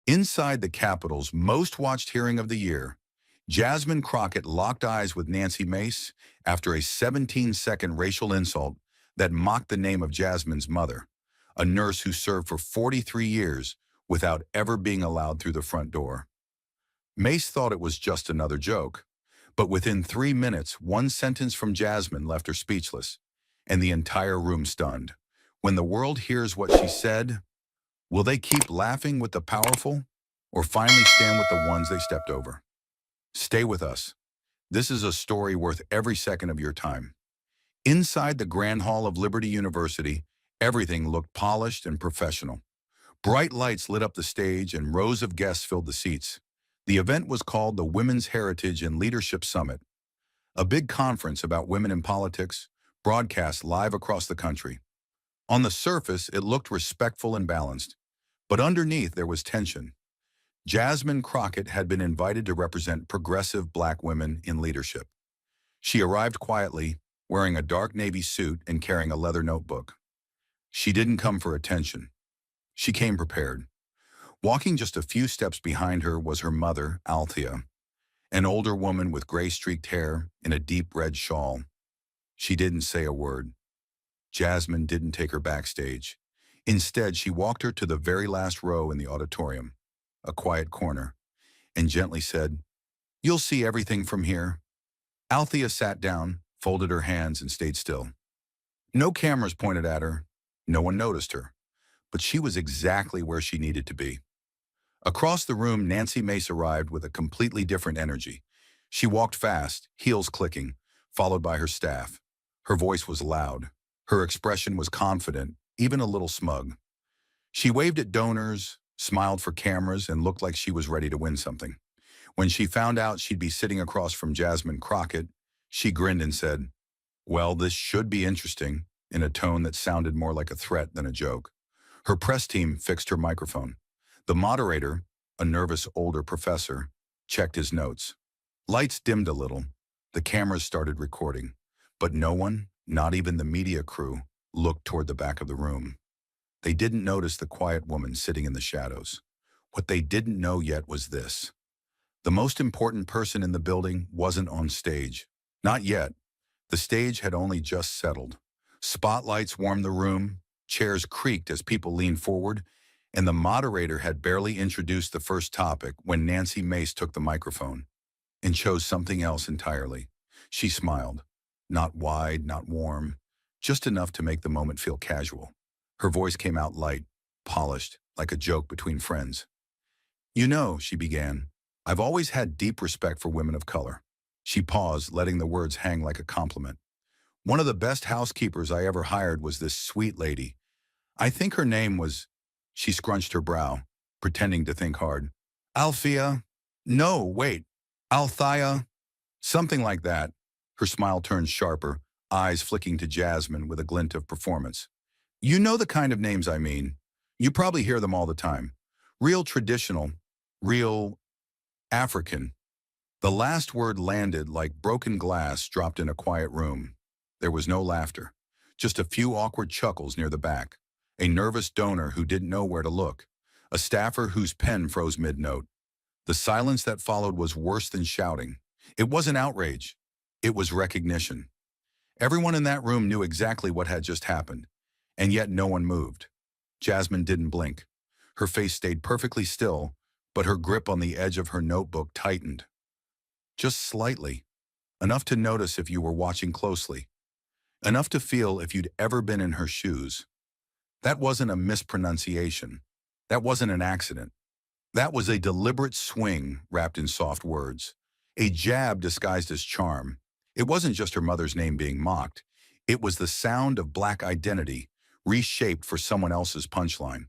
Inside the Capitol's most watched hearing of the year, Jasmine Crockett locked eyes with Nancy Mace after a 17-second racial insult that mocked the name of Jasmine's mother, a nurse who served for 43 years without ever being allowed through the front door. Mace thought it was just another joke, but within 3 minutes, one sentence from Jasmine left her speechless, and the entire room stunned. When the world hears what she said, will they keep laughing with the powerful or finally stand with the ones they stepped over? Stay with us. This is a story worth every second of your time. Inside the Grand Hall of Liberty University, everything looked polished and professional. Bright lights lit up the stage and rows of guests filled the seats. The event was called the Women's Heritage and Leadership Summit, a big conference about women in politics, broadcast live across the country. On the surface, it looked respectful and balanced, but underneath there was tension. Jasmine Crockett had been invited to represent progressive Black women in leadership. She arrived quietly, wearing a dark navy suit and carrying a leather notebook. She didn't come for attention. She came prepared. Walking just a few steps behind her was her mother, Althea, an older woman with gray-streaked hair in a deep red shawl. She didn't say a word. Jasmine didn't take her backstage. Instead, she walked her to the very last row in the auditorium, a quiet corner, and gently said, "You'll see everything from here." Althea sat down, folded her hands, and stayed still. No cameras pointed at her. No one noticed her. But she was exactly where she needed to be. Across the room, Nancy Mace arrived with a completely different energy. She walked fast, heels clicking, followed by her staff. Her voice was loud. Her expression was confident, even a little smug. She waved at donors, smiled for cameras, and looked like she was ready to win something. When she found out she'd be sitting across from Jasmine Crockett, she grinned and said, "Well, this should be interesting," in a tone that sounded more like a threat than a joke. Her press team fixed her microphone. The moderator, a nervous older professor, checked his notes. Lights dimmed a little. The cameras started recording, but no one, not even the media crew, looked toward the back of the room. They didn't notice the quiet woman sitting in the shadows. What they didn't know yet was this: the most important person in the building wasn't on stage. Not yet. The stage had only just settled. Spotlights warmed the room, chairs creaked as people leaned forward, and the moderator had barely introduced the first topic when Nancy Mace took the microphone and chose something else entirely. She smiled. Not wide, not warm, just enough to make the moment feel casual. Her voice came out light, polished, like a joke between friends. "You know," she began, "I've always had deep respect for women of color." She paused, letting the words hang like a compliment. "One of the best housekeepers I ever hired was this sweet lady. I think her name was—" She scrunched her brow, pretending to think hard. "Althea? No, wait. Althea? Something like that." Her smile turned sharper, eyes flicking to Jasmine with a glint of performance. "You know the kind of names I mean. You probably hear them all the time. Real traditional, real African." The last word landed like broken glass dropped in a quiet room. There was no laughter, just a few awkward chuckles near the back, a nervous donor who didn't know where to look, a staffer whose pen froze mid-note. The silence that followed was worse than shouting. It wasn't outrage. It was recognition. Everyone in that room knew exactly what had just happened, and yet no one moved. Jasmine didn't blink. Her face stayed perfectly still, but her grip on the edge of her notebook tightened. Just slightly. Enough to notice if you were watching closely. Enough to feel if you'd ever been in her shoes. That wasn't a mispronunciation. That wasn't an accident. That was a deliberate swing wrapped in soft words. A jab disguised as charm. It wasn't just her mother's name being mocked. It was the sound of Black identity, reshaped for someone else's punchline.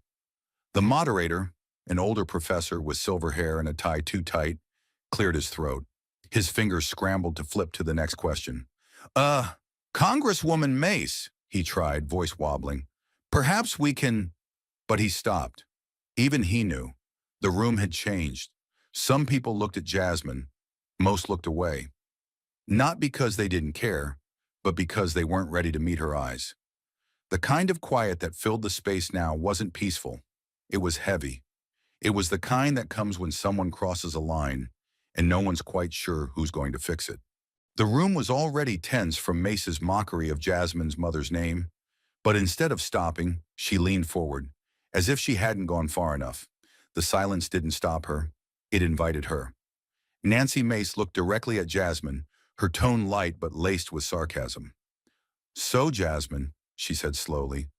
The moderator, an older professor with silver hair and a tie too tight, cleared his throat. His fingers scrambled to flip to the next question. Congresswoman Mace," he tried, voice wobbling. "Perhaps we can—" But he stopped. Even he knew. The room had changed. Some people looked at Jasmine. Most looked away. Not because they didn't care, but because they weren't ready to meet her eyes. The kind of quiet that filled the space now wasn't peaceful. It was heavy. It was the kind that comes when someone crosses a line and no one's quite sure who's going to fix it. The room was already tense from Mace's mockery of Jasmine's mother's name, but instead of stopping, she leaned forward, as if she hadn't gone far enough. The silence didn't stop her. It invited her. Nancy Mace looked directly at Jasmine, her tone light but laced with sarcasm. "So, Jasmine," she said slowly,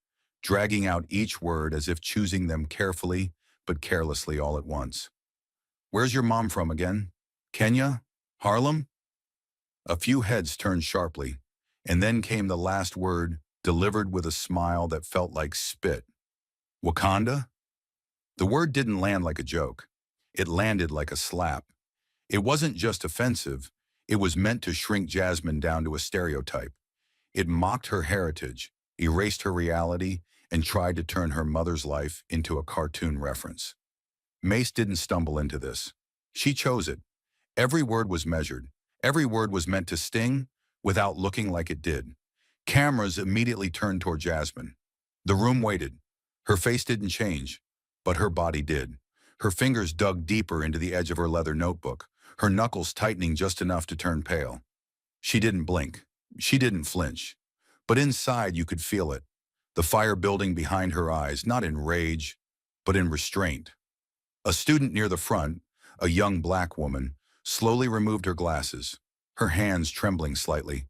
dragging out each word as if choosing them carefully but carelessly all at once. "Where's your mom from again? Kenya? Harlem?" A few heads turned sharply, and then came the last word, delivered with a smile that felt like spit. "Wakanda?" The word didn't land like a joke. It landed like a slap. It wasn't just offensive. It was meant to shrink Jasmine down to a stereotype. It mocked her heritage, erased her reality, and tried to turn her mother's life into a cartoon reference. Mace didn't stumble into this. She chose it. Every word was measured. Every word was meant to sting without looking like it did. Cameras immediately turned toward Jasmine. The room waited. Her face didn't change, but her body did. Her fingers dug deeper into the edge of her leather notebook, her knuckles tightening just enough to turn pale. She didn't blink. She didn't flinch. But inside you could feel it. The fire building behind her eyes, not in rage, but in restraint. A student near the front, a young black woman, slowly removed her glasses, her hands trembling slightly.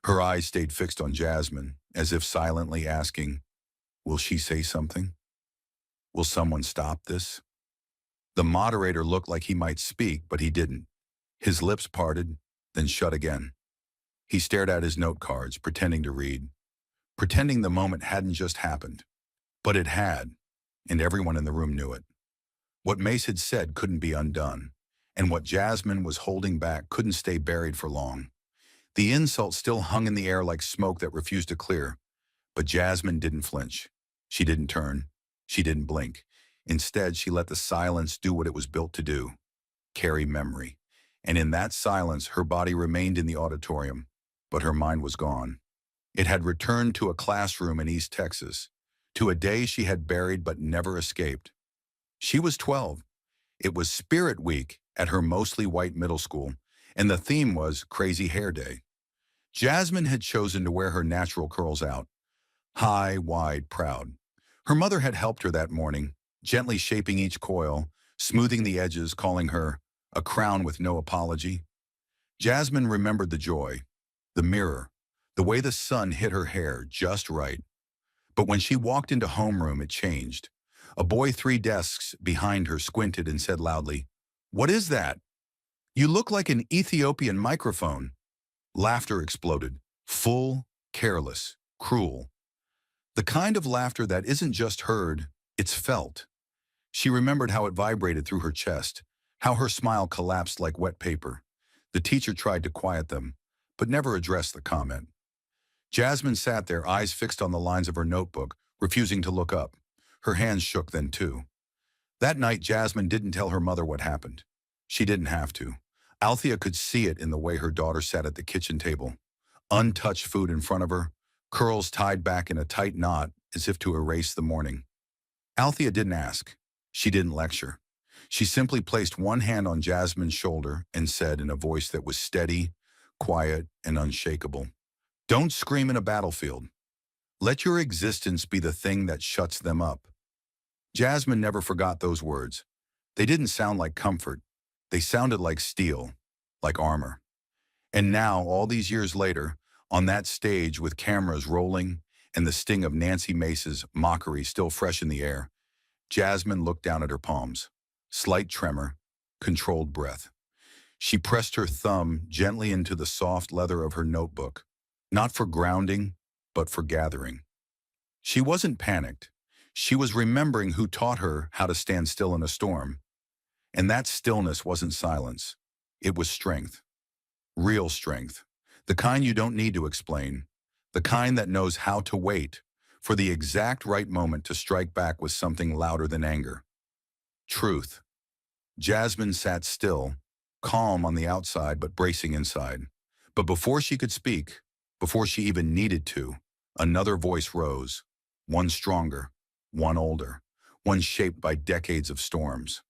Her eyes stayed fixed on Jasmine, as if silently asking, "Will she say something? Will someone stop this?" The moderator looked like he might speak, but he didn't. His lips parted, then shut again. He stared at his note cards, pretending to read, pretending the moment hadn't just happened. But it had, and everyone in the room knew it. What Mace had said couldn't be undone, and what Jasmine was holding back couldn't stay buried for long. The insult still hung in the air like smoke that refused to clear, but Jasmine didn't flinch. She didn't turn. She didn't blink. Instead, she let the silence do what it was built to do, carry memory. And in that silence, her body remained in the auditorium, but her mind was gone. It had returned to a classroom in East Texas, to a day she had buried but never escaped. She was 12. It was Spirit Week at her mostly white middle school, and the theme was Crazy Hair Day. Jasmine had chosen to wear her natural curls out, high, wide, proud. Her mother had helped her that morning, gently shaping each coil, smoothing the edges, calling her a crown with no apology. Jasmine remembered the joy, the mirror, the way the sun hit her hair just right. But when she walked into homeroom, it changed. A boy 3 desks behind her squinted and said loudly, "What is that? You look like an Ethiopian microphone." Laughter exploded, full, careless, cruel. The kind of laughter that isn't just heard, it's felt. She remembered how it vibrated through her chest, how her smile collapsed like wet paper. The teacher tried to quiet them, but never addressed the comment. Jasmine sat there, eyes fixed on the lines of her notebook, refusing to look up. Her hands shook then too. That night, Jasmine didn't tell her mother what happened. She didn't have to. Althea could see it in the way her daughter sat at the kitchen table. Untouched food in front of her, curls tied back in a tight knot as if to erase the morning. Althea didn't ask. She didn't lecture. She simply placed one hand on Jasmine's shoulder and said in a voice that was steady, quiet, and unshakable, "Don't scream in a battlefield. Let your existence be the thing that shuts them up." Jasmine never forgot those words. They didn't sound like comfort. They sounded like steel, like armor. And now, all these years later, on that stage with cameras rolling and the sting of Nancy Mace's mockery still fresh in the air, Jasmine looked down at her palms. Slight tremor, controlled breath. She pressed her thumb gently into the soft leather of her notebook, not for grounding, but for gathering. She wasn't panicked. She was remembering who taught her how to stand still in a storm. And that stillness wasn't silence. It was strength. Real strength. The kind you don't need to explain. The kind that knows how to wait for the exact right moment to strike back with something louder than anger. Truth. Jasmine sat still, calm on the outside but bracing inside. But before she could speak, before she even needed to, another voice rose. One stronger, one older, one shaped by decades of storms.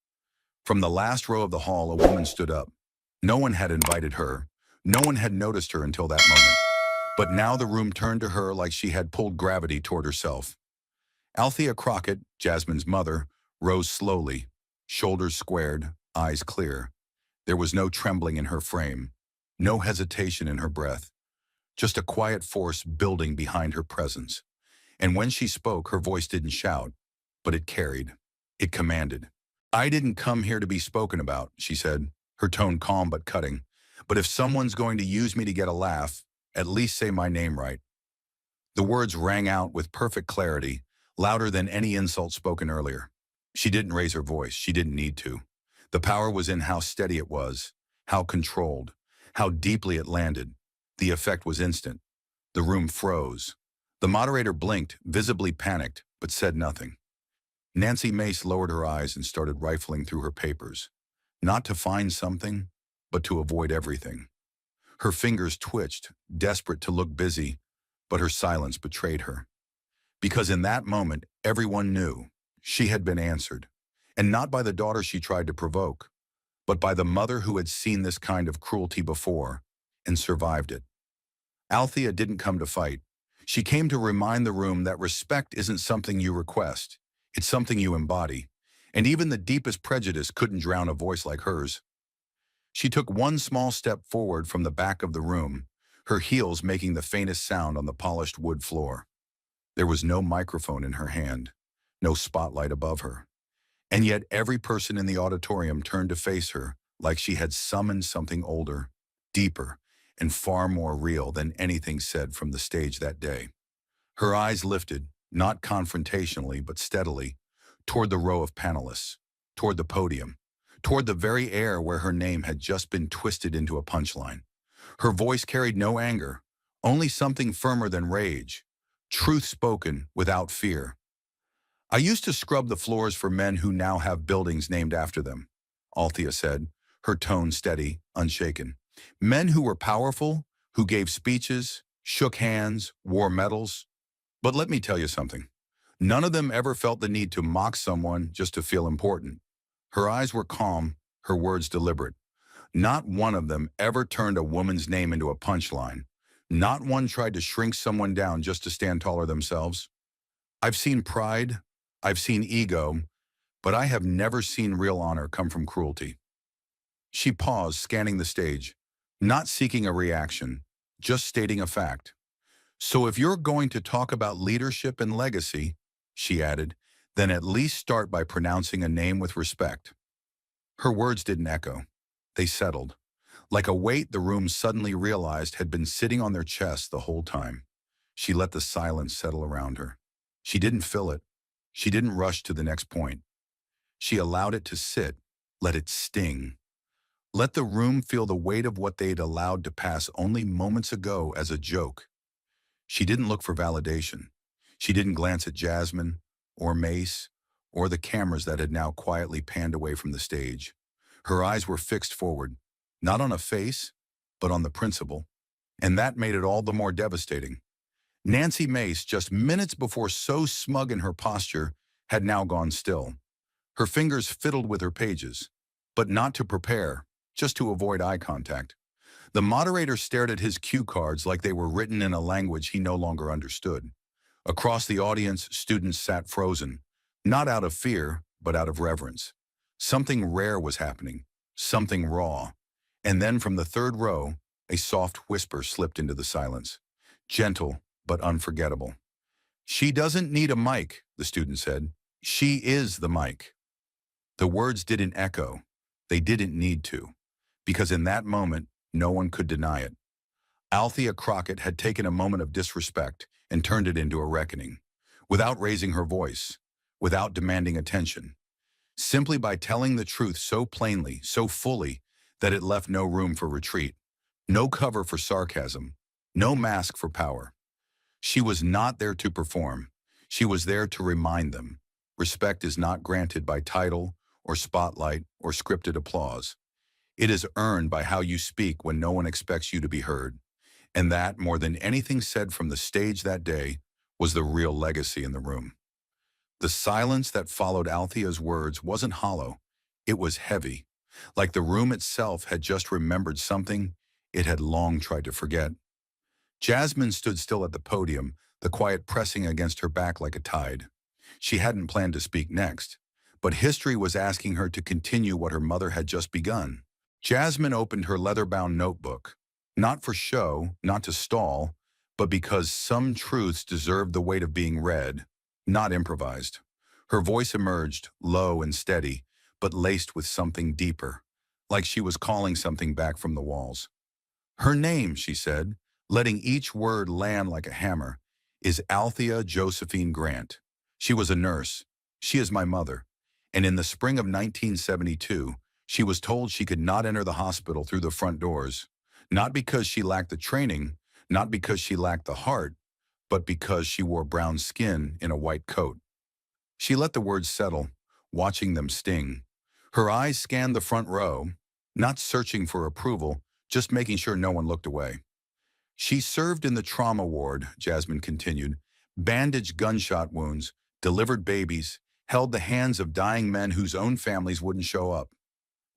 From the last row of the hall, a woman stood up. No one had invited her. No one had noticed her until that moment. But now the room turned to her like she had pulled gravity toward herself. Althea Crockett, Jasmine's mother, rose slowly, shoulders squared, eyes clear. There was no trembling in her frame, no hesitation in her breath, just a quiet force building behind her presence. And when she spoke, her voice didn't shout, but it carried. It commanded. "I didn't come here to be spoken about," she said, her tone calm but cutting. "But if someone's going to use me to get a laugh, at least say my name right." The words rang out with perfect clarity, louder than any insult spoken earlier. She didn't raise her voice. She didn't need to. The power was in how steady it was, how controlled, how deeply it landed. The effect was instant. The room froze. The moderator blinked, visibly panicked, but said nothing. Nancy Mace lowered her eyes and started rifling through her papers, not to find something, but to avoid everything. Her fingers twitched, desperate to look busy, but her silence betrayed her. Because in that moment, everyone knew she had been answered, and not by the daughter she tried to provoke, but by the mother who had seen this kind of cruelty before and survived it. Althea didn't come to fight. She came to remind the room that respect isn't something you request. It's something you embody. And even the deepest prejudice couldn't drown a voice like hers. She took one small step forward from the back of the room, her heels making the faintest sound on the polished wood floor. There was no microphone in her hand, no spotlight above her. And yet every person in the auditorium turned to face her like she had summoned something older, deeper, and far more real than anything said from the stage that day. Her eyes lifted, not confrontationally but steadily, toward the row of panelists, toward the podium, toward the very air where her name had just been twisted into a punchline. Her voice carried no anger, only something firmer than rage, truth spoken without fear. "I used to scrub the floors for men who now have buildings named after them," Althea said, her tone steady, unshaken. "Men who were powerful, who gave speeches, shook hands, wore medals. But let me tell you something. None of them ever felt the need to mock someone just to feel important." Her eyes were calm, her words deliberate. Not one of them ever turned a woman's name into a punchline. Not one tried to shrink someone down just to stand taller themselves. "I've seen pride, I've seen ego, but I have never seen real honor come from cruelty." She paused, scanning the stage, not seeking a reaction, just stating a fact. "So if you're going to talk about leadership and legacy," she added, "then at least start by pronouncing a name with respect." Her words didn't echo. They settled. Like a weight the room suddenly realized had been sitting on their chest the whole time. She let the silence settle around her. She didn't fill it. She didn't rush to the next point. She allowed it to sit, let it sting. Let the room feel the weight of what they'd allowed to pass only moments ago as a joke. She didn't look for validation. She didn't glance at Jasmine, or Mace, or the cameras that had now quietly panned away from the stage. Her eyes were fixed forward, not on a face, but on the principle. And that made it all the more devastating. Nancy Mace, just minutes before so smug in her posture, had now gone still. Her fingers fiddled with her pages, but not to prepare, just to avoid eye contact. The moderator stared at his cue cards like they were written in a language he no longer understood. Across the audience, students sat frozen, not out of fear, but out of reverence. Something rare was happening, something raw. And then from the third row, a soft whisper slipped into the silence, gentle but unforgettable. "She doesn't need a mic," the student said. "She is the mic." The words didn't echo. They didn't need to, because in that moment, no one could deny it. Althea Crockett had taken a moment of disrespect and turned it into a reckoning, without raising her voice, without demanding attention, simply by telling the truth so plainly, so fully, that it left no room for retreat, no cover for sarcasm, no mask for power. She was not there to perform. She was there to remind them. Respect is not granted by title or spotlight or scripted applause. It is earned by how you speak when no one expects you to be heard. And that, more than anything said from the stage that day, was the real legacy in the room. The silence that followed Althea's words wasn't hollow. It was heavy, like the room itself had just remembered something it had long tried to forget. Jasmine stood still at the podium, the quiet pressing against her back like a tide. She hadn't planned to speak next, but history was asking her to continue what her mother had just begun. Jasmine opened her leather-bound notebook, not for show, not to stall, but because some truths deserved the weight of being read, not improvised. Her voice emerged, low and steady, but laced with something deeper, like she was calling something back from the walls. Her name, she said, letting each word land like a hammer, is Althea Josephine Grant. She was a nurse. She is my mother. And in the spring of 1972, she was told she could not enter the hospital through the front doors, not because she lacked the training, not because she lacked the heart, but because she wore brown skin in a white coat. She let the words settle, watching them sting. Her eyes scanned the front row, not searching for approval, just making sure no one looked away. She served in the trauma ward, Jasmine continued, bandaged gunshot wounds, delivered babies, held the hands of dying men whose own families wouldn't show up.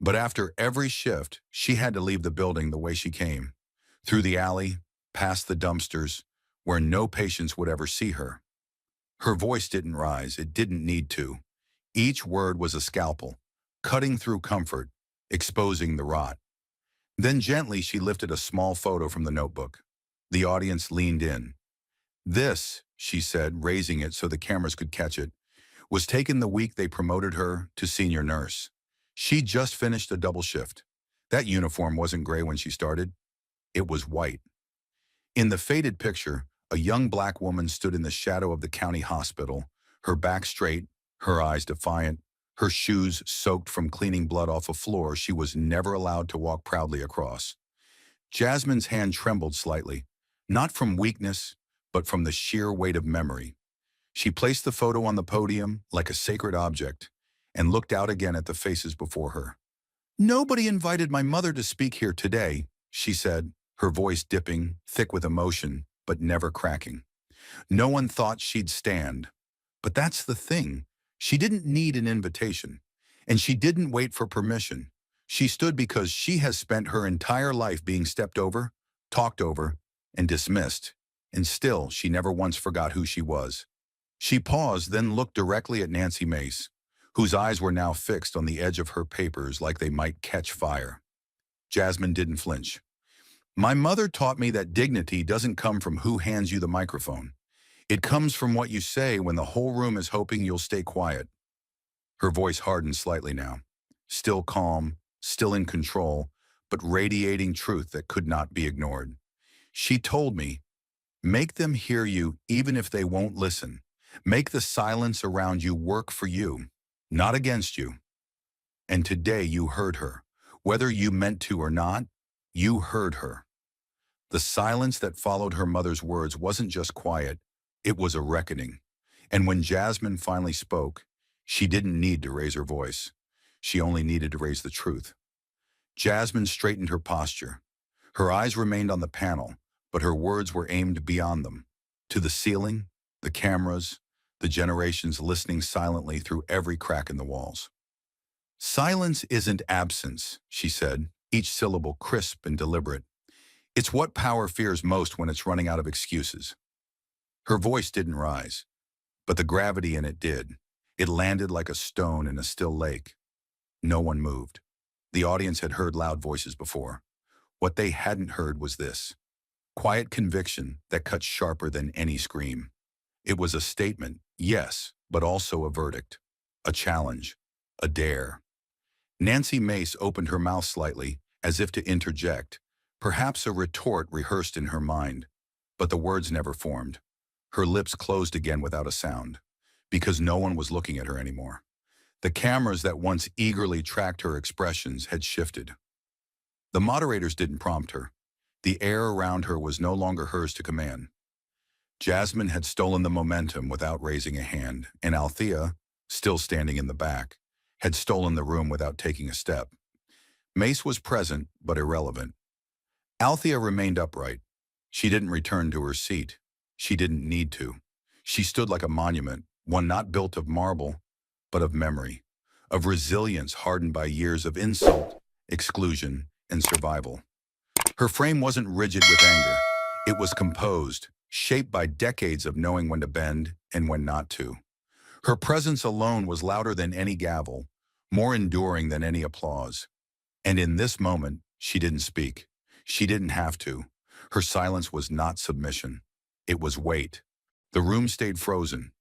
But after every shift, she had to leave the building the way she came, through the alley, past the dumpsters, where no patients would ever see her. Her voice didn't rise, it didn't need to. Each word was a scalpel, cutting through comfort, exposing the rot. Then gently she lifted a small photo from the notebook. The audience leaned in. This, she said, raising it so the cameras could catch it, was taken the week they promoted her to senior nurse. She'd just finished a double shift. That uniform wasn't gray when she started. It was white. In the faded picture, a young black woman stood in the shadow of the county hospital, her back straight, her eyes defiant, her shoes soaked from cleaning blood off a floor she was never allowed to walk proudly across. Jasmine's hand trembled slightly, not from weakness, but from the sheer weight of memory. She placed the photo on the podium like a sacred object and looked out again at the faces before her. "Nobody invited my mother to speak here today," she said, her voice dipping, thick with emotion, but never cracking. "No one thought she'd stand. But that's the thing. She didn't need an invitation, and she didn't wait for permission. She stood because she has spent her entire life being stepped over, talked over, and dismissed, and still she never once forgot who she was." She paused, then looked directly at Nancy Mace, whose eyes were now fixed on the edge of her papers like they might catch fire. Jasmine didn't flinch. "My mother taught me that dignity doesn't come from who hands you the microphone. It comes from what you say when the whole room is hoping you'll stay quiet." Her voice hardened slightly now, still calm, still in control, but radiating truth that could not be ignored. She told me, "Make them hear you even if they won't listen. Make the silence around you work for you, not against you." And today you heard her. Whether you meant to or not, you heard her. The silence that followed her mother's words wasn't just quiet, it was a reckoning. And when Jasmine finally spoke, she didn't need to raise her voice. She only needed to raise the truth. Jasmine straightened her posture. Her eyes remained on the panel, but her words were aimed beyond them, to the ceiling, the cameras, the generations listening silently through every crack in the walls. "Silence isn't absence," she said, each syllable crisp and deliberate. "It's what power fears most when it's running out of excuses." Her voice didn't rise, but the gravity in it did. It landed like a stone in a still lake. No one moved. The audience had heard loud voices before. What they hadn't heard was this: quiet conviction that cut sharper than any scream. It was a statement, yes, but also a verdict, a challenge, a dare. Nancy Mace opened her mouth slightly, as if to interject, perhaps a retort rehearsed in her mind, but the words never formed. Her lips closed again without a sound, because no one was looking at her anymore. The cameras that once eagerly tracked her expressions had shifted. The moderators didn't prompt her. The air around her was no longer hers to command. Jasmine had stolen the momentum without raising a hand, and Althea, still standing in the back, had stolen the room without taking a step. Mace was present, but irrelevant. Althea remained upright. She didn't return to her seat. She didn't need to. She stood like a monument, one not built of marble, but of memory, of resilience hardened by years of insult, exclusion, and survival. Her frame wasn't rigid with anger. It was composed, shaped by decades of knowing when to bend and when not to. Her presence alone was louder than any gavel, more enduring than any applause. And in this moment, she didn't speak. She didn't have to. Her silence was not submission. It was weight. The room stayed frozen.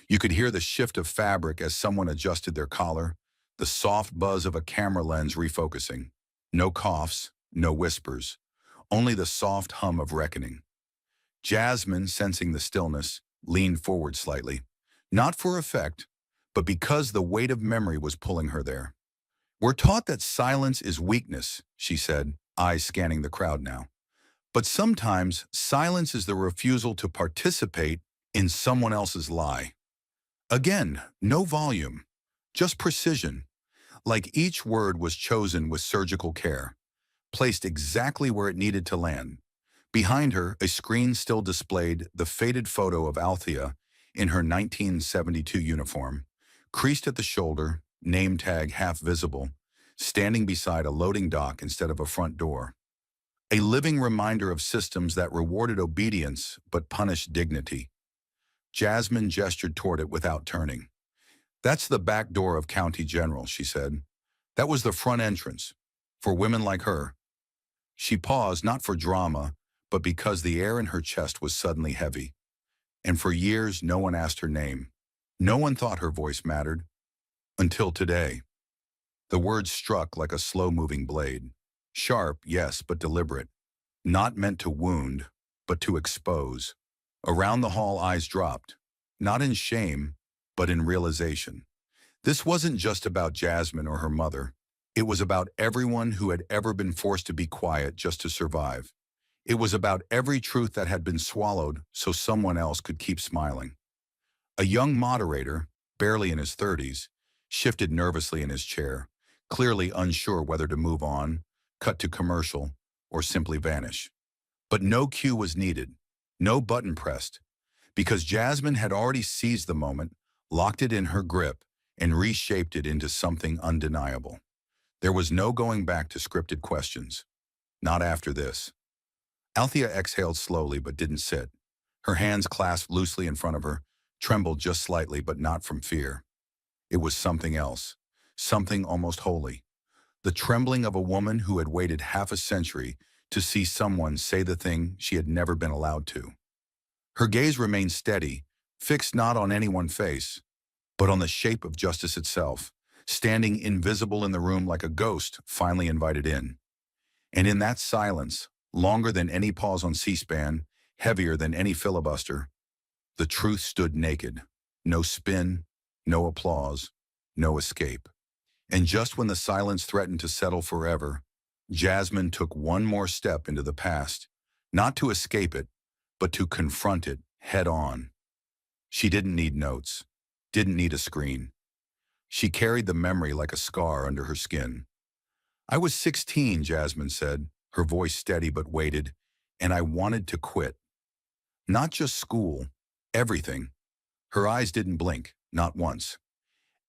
You could hear the shift of fabric as someone adjusted their collar, the soft buzz of a camera lens refocusing. No coughs, no whispers, only the soft hum of reckoning. Jasmine, sensing the stillness, leaned forward slightly, not for effect, but because the weight of memory was pulling her there. "We're taught that silence is weakness," she said, eyes scanning the crowd now. "But sometimes silence is the refusal to participate in someone else's lie." Again, no volume, just precision, like each word was chosen with surgical care, placed exactly where it needed to land. Behind her, a screen still displayed the faded photo of Althea in her 1972 uniform, creased at the shoulder, name tag half visible, standing beside a loading dock instead of a front door. A living reminder of systems that rewarded obedience but punished dignity. Jasmine gestured toward it without turning. "That's the back door of County General," she said. "That was the front entrance. For women like her." She paused, not for drama, but because the air in her chest was suddenly heavy. And for years, no one asked her name. No one thought her voice mattered. Until today. The words struck like a slow-moving blade. Sharp, yes, but deliberate. Not meant to wound, but to expose. Around the hall, eyes dropped. Not in shame, but in realization. This wasn't just about Jasmine or her mother. It was about everyone who had ever been forced to be quiet just to survive. It was about every truth that had been swallowed so someone else could keep smiling. A young moderator, barely in his 30s, shifted nervously in his chair, clearly unsure whether to move on, cut to commercial, or simply vanish. But no cue was needed, no button pressed, because Jasmine had already seized the moment, locked it in her grip, and reshaped it into something undeniable. There was no going back to scripted questions. Not after this. Althea exhaled slowly but didn't sit. Her hands clasped loosely in front of her, trembled just slightly but not from fear. It was something else, something almost holy. The trembling of a woman who had waited half a century to see someone say the thing she had never been allowed to. Her gaze remained steady, fixed not on any one face, but on the shape of justice itself, standing invisible in the room like a ghost finally invited in. And in that silence, longer than any pause on C-SPAN, heavier than any filibuster, the truth stood naked. No spin, no applause, no escape. And just when the silence threatened to settle forever, Jasmine took one more step into the past, not to escape it, but to confront it head on. She didn't need notes, didn't need a screen. She carried the memory like a scar under her skin. "I was 16, Jasmine said, her voice steady but weighted, and I wanted to quit. Not just school, everything." Her eyes didn't blink, not once.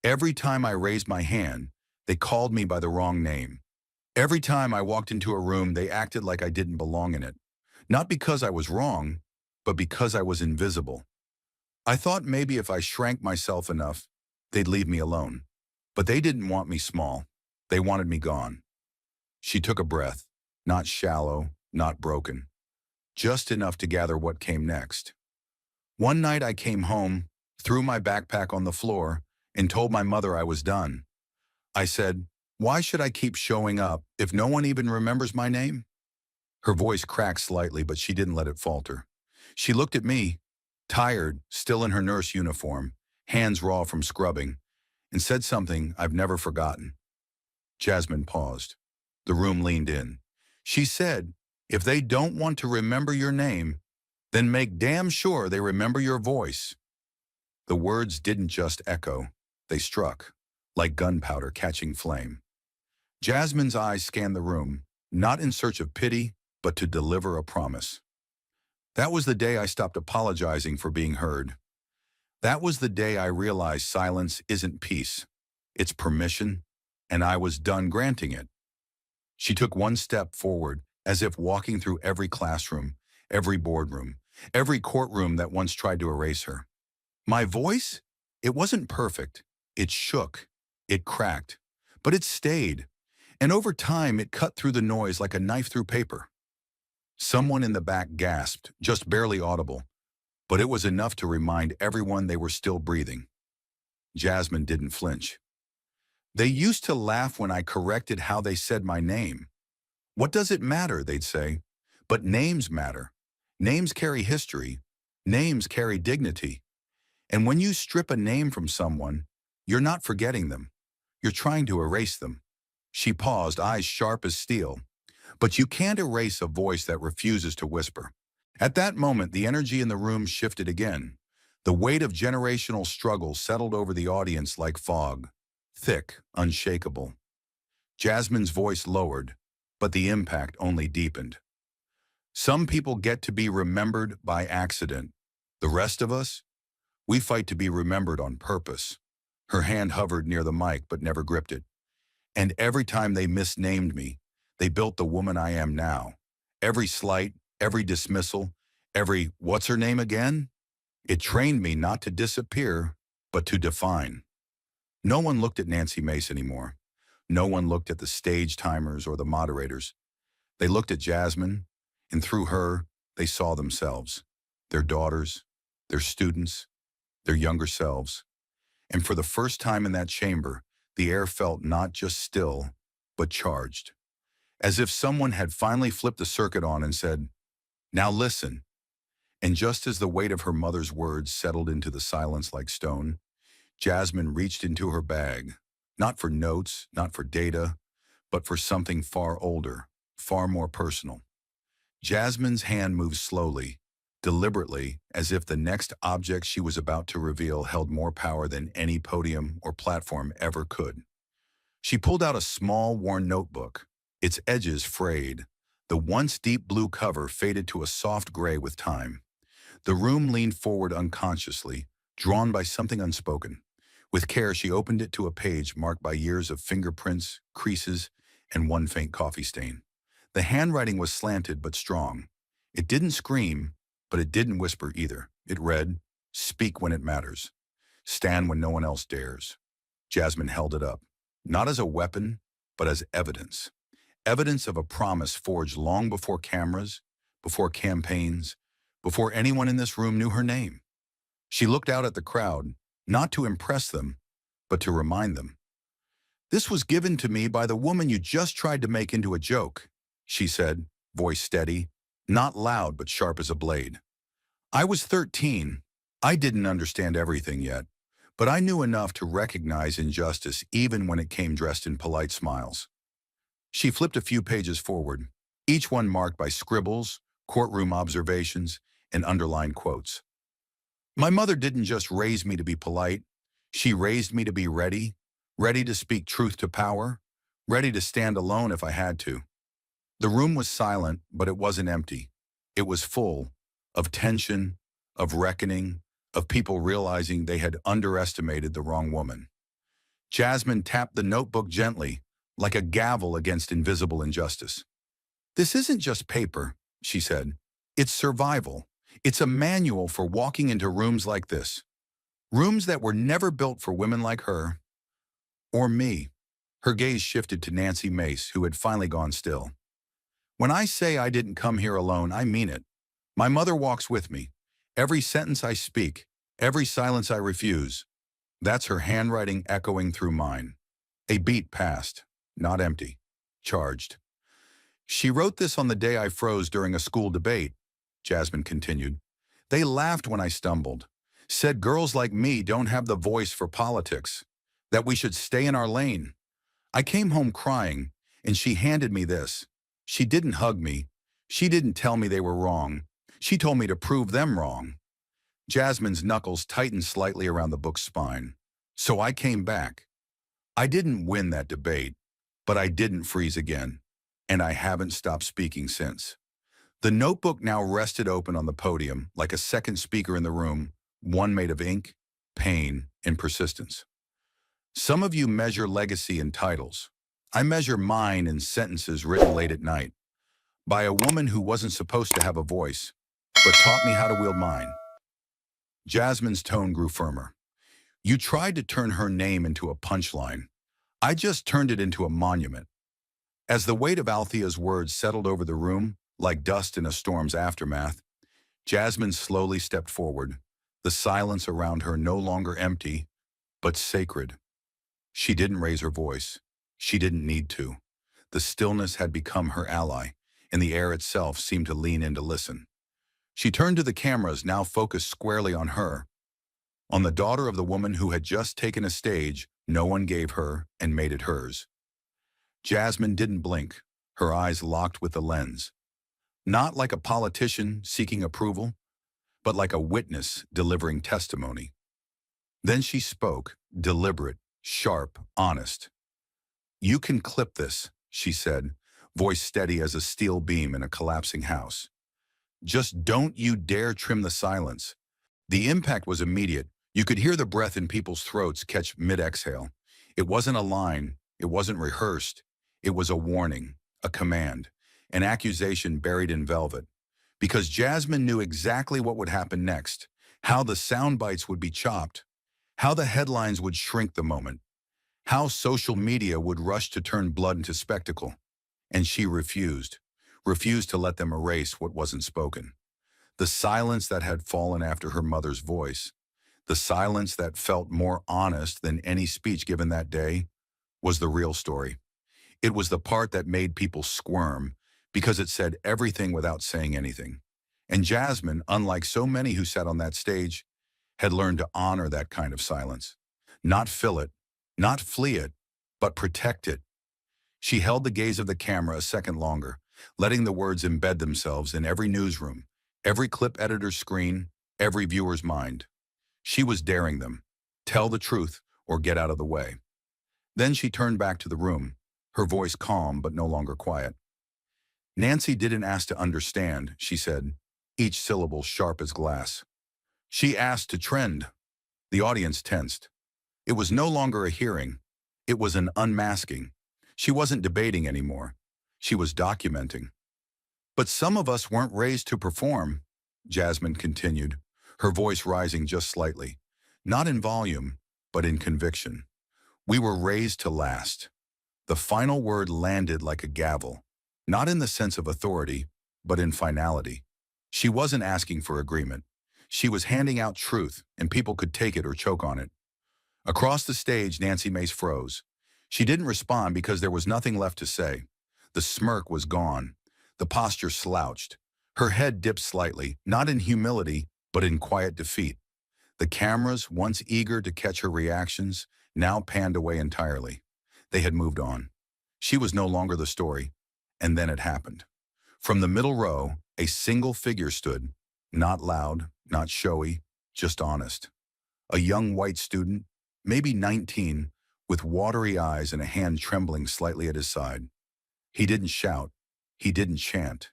"Every time I raised my hand, they called me by the wrong name. Every time I walked into a room, they acted like I didn't belong in it. Not because I was wrong, but because I was invisible. I thought maybe if I shrank myself enough, they'd leave me alone. But they didn't want me small. They wanted me gone." She took a breath, not shallow, not broken, just enough to gather what came next. "One night I came home, threw my backpack on the floor, and told my mother I was done. I said, 'Why should I keep showing up if no one even remembers my name?'" Her voice cracked slightly, but she didn't let it falter. She looked at me, tired, still in her nurse uniform, hands raw from scrubbing, and said something I've never forgotten. Jasmine paused. The room leaned in. She said, "If they don't want to remember your name, then make damn sure they remember your voice." The words didn't just echo, they struck, like gunpowder catching flame. Jasmine's eyes scanned the room, not in search of pity, but to deliver a promise. "That was the day I stopped apologizing for being heard. That was the day I realized silence isn't peace. It's permission, and I was done granting it. She took one step forward, as if walking through every classroom, every boardroom, every courtroom that once tried to erase her. My voice? It wasn't perfect. It shook. It cracked. But it stayed. And over time, it cut through the noise like a knife through paper. Someone in the back gasped, just barely audible, but it was enough to remind everyone they were still breathing. Jasmine didn't flinch. They used to laugh when I corrected how they said my name. What does it matter, they'd say. But names matter. Names carry history. Names carry dignity. And when you strip a name from someone, you're not forgetting them. You're trying to erase them. She paused, eyes sharp as steel. But you can't erase a voice that refuses to whisper. At that moment, the energy in the room shifted again. The weight of generational struggle settled over the audience like fog, thick, unshakable. Jasmine's voice lowered, but the impact only deepened. Some people get to be remembered by accident. The rest of us, we fight to be remembered on purpose. Her hand hovered near the mic but never gripped it. And every time they misnamed me, they built the woman I am now. Every slight, every dismissal, every "what's her name again?" It trained me not to disappear, but to define. No one looked at Nancy Mace anymore. No one looked at the stage timers or the moderators. They looked at Jasmine, and through her, they saw themselves, their daughters, their students, their younger selves. And for the first time in that chamber, the air felt not just still, but charged. As if someone had finally flipped the circuit on and said, "Now listen." And just as the weight of her mother's words settled into the silence like stone, Jasmine reached into her bag, not for notes, not for data, but for something far older, far more personal. Jasmine's hand moved slowly, deliberately, as if the next object she was about to reveal held more power than any podium or platform ever could. She pulled out a small, worn notebook, its edges frayed. The once deep blue cover faded to a soft gray with time. The room leaned forward unconsciously, drawn by something unspoken. With care, she opened it to a page marked by years of fingerprints, creases, and one faint coffee stain. The handwriting was slanted but strong. It didn't scream, but it didn't whisper either. It read, "Speak when it matters. Stand when no one else dares." Jasmine held it up, not as a weapon, but as evidence. Evidence of a promise forged long before cameras, before campaigns, before anyone in this room knew her name. She looked out at the crowd, not to impress them, but to remind them. "This was given to me by the woman you just tried to make into a joke," she said, voice steady, not loud but sharp as a blade. "I was 13. I didn't understand everything yet, but I knew enough to recognize injustice even when it came dressed in polite smiles." She flipped a few pages forward, each one marked by scribbles, courtroom observations, and underlined quotes. "My mother didn't just raise me to be polite. She raised me to be ready, ready to speak truth to power, ready to stand alone if I had to." The room was silent, but it wasn't empty. It was full of tension, of reckoning, of people realizing they had underestimated the wrong woman. Jasmine tapped the notebook gently, like a gavel against invisible injustice. "This isn't just paper," she said. "It's survival. It's a manual for walking into rooms like this. Rooms that were never built for women like her. Or me." Her gaze shifted to Nancy Mace, who had finally gone still. "When I say I didn't come here alone, I mean it. My mother walks with me. Every sentence I speak, every silence I refuse. That's her handwriting echoing through mine." A beat passed, not empty, charged. "She wrote this on the day I froze during a school debate," Jasmine continued. "They laughed when I stumbled, said girls like me don't have the voice for politics, that we should stay in our lane. I came home crying, and she handed me this. She didn't hug me. She didn't tell me they were wrong. She told me to prove them wrong." Jasmine's knuckles tightened slightly around the book's spine. "So I came back. I didn't win that debate, but I didn't freeze again, and I haven't stopped speaking since." The notebook now rested open on the podium, like a second speaker in the room, one made of ink, pain, and persistence. Some of you measure legacy in titles. I measure mine in sentences written late at night by a woman who wasn't supposed to have a voice, but taught me how to wield mine. Jasmine's tone grew firmer. You tried to turn her name into a punchline. I just turned it into a monument. As the weight of Althea's words settled over the room, like dust in a storm's aftermath, Jasmine slowly stepped forward, the silence around her no longer empty, but sacred. She didn't raise her voice. She didn't need to. The stillness had become her ally, and the air itself seemed to lean in to listen. She turned to the cameras, now focused squarely on her, on the daughter of the woman who had just taken a stage no one gave her and made it hers. Jasmine didn't blink, her eyes locked with the lens. Not like a politician seeking approval, but like a witness delivering testimony. Then she spoke, deliberate, sharp, honest. You can clip this, she said, voice steady as a steel beam in a collapsing house. Just don't you dare trim the silence. The impact was immediate. You could hear the breath in people's throats catch mid-exhale. It wasn't a line. It wasn't rehearsed. It was a warning, a command, an accusation buried in velvet. Because Jasmine knew exactly what would happen next, how the sound bites would be chopped, how the headlines would shrink the moment, how social media would rush to turn blood into spectacle. And she refused to let them erase what wasn't spoken. The silence that had fallen after her mother's voice, the silence that felt more honest than any speech given that day, was the real story. It was the part that made people squirm because it said everything without saying anything. And Jasmine, unlike so many who sat on that stage, had learned to honor that kind of silence. Not fill it, not flee it, but protect it. She held the gaze of the camera a second longer, letting the words embed themselves in every newsroom, every clip editor's screen, every viewer's mind. She was daring them. Tell the truth or get out of the way. Then she turned back to the room, her voice calm but no longer quiet. Nancy didn't ask to understand, she said, each syllable sharp as glass. She asked to trend. The audience tensed. It was no longer a hearing. It was an unmasking. She wasn't debating anymore. She was documenting. But some of us weren't raised to perform, Jasmine continued, her voice rising just slightly, not in volume, but in conviction. We were raised to last. The final word landed like a gavel, not in the sense of authority, but in finality. She wasn't asking for agreement. She was handing out truth, and people could take it or choke on it. Across the stage, Nancy Mace froze. She didn't respond because there was nothing left to say. The smirk was gone. The posture slouched. Her head dipped slightly, not in humility, but in quiet defeat. The cameras, once eager to catch her reactions, now panned away entirely. They had moved on. She was no longer the story. And then it happened. From the middle row, a single figure stood, not loud, not showy, just honest. A young white student, maybe 19, with watery eyes and a hand trembling slightly at his side. He didn't shout. He didn't chant.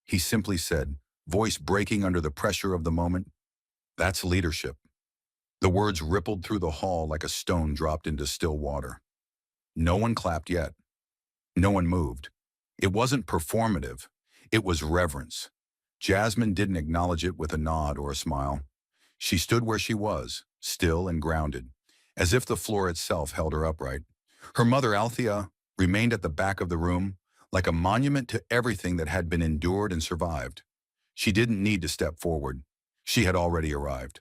He simply said, voice breaking under the pressure of the moment, "That's leadership." The words rippled through the hall like a stone dropped into still water. No one clapped yet. No one moved. It wasn't performative. It was reverence. Jasmine didn't acknowledge it with a nod or a smile. She stood where she was, still and grounded, as if the floor itself held her upright. Her mother, Althea, remained at the back of the room, like a monument to everything that had been endured and survived. She didn't need to step forward. She had already arrived.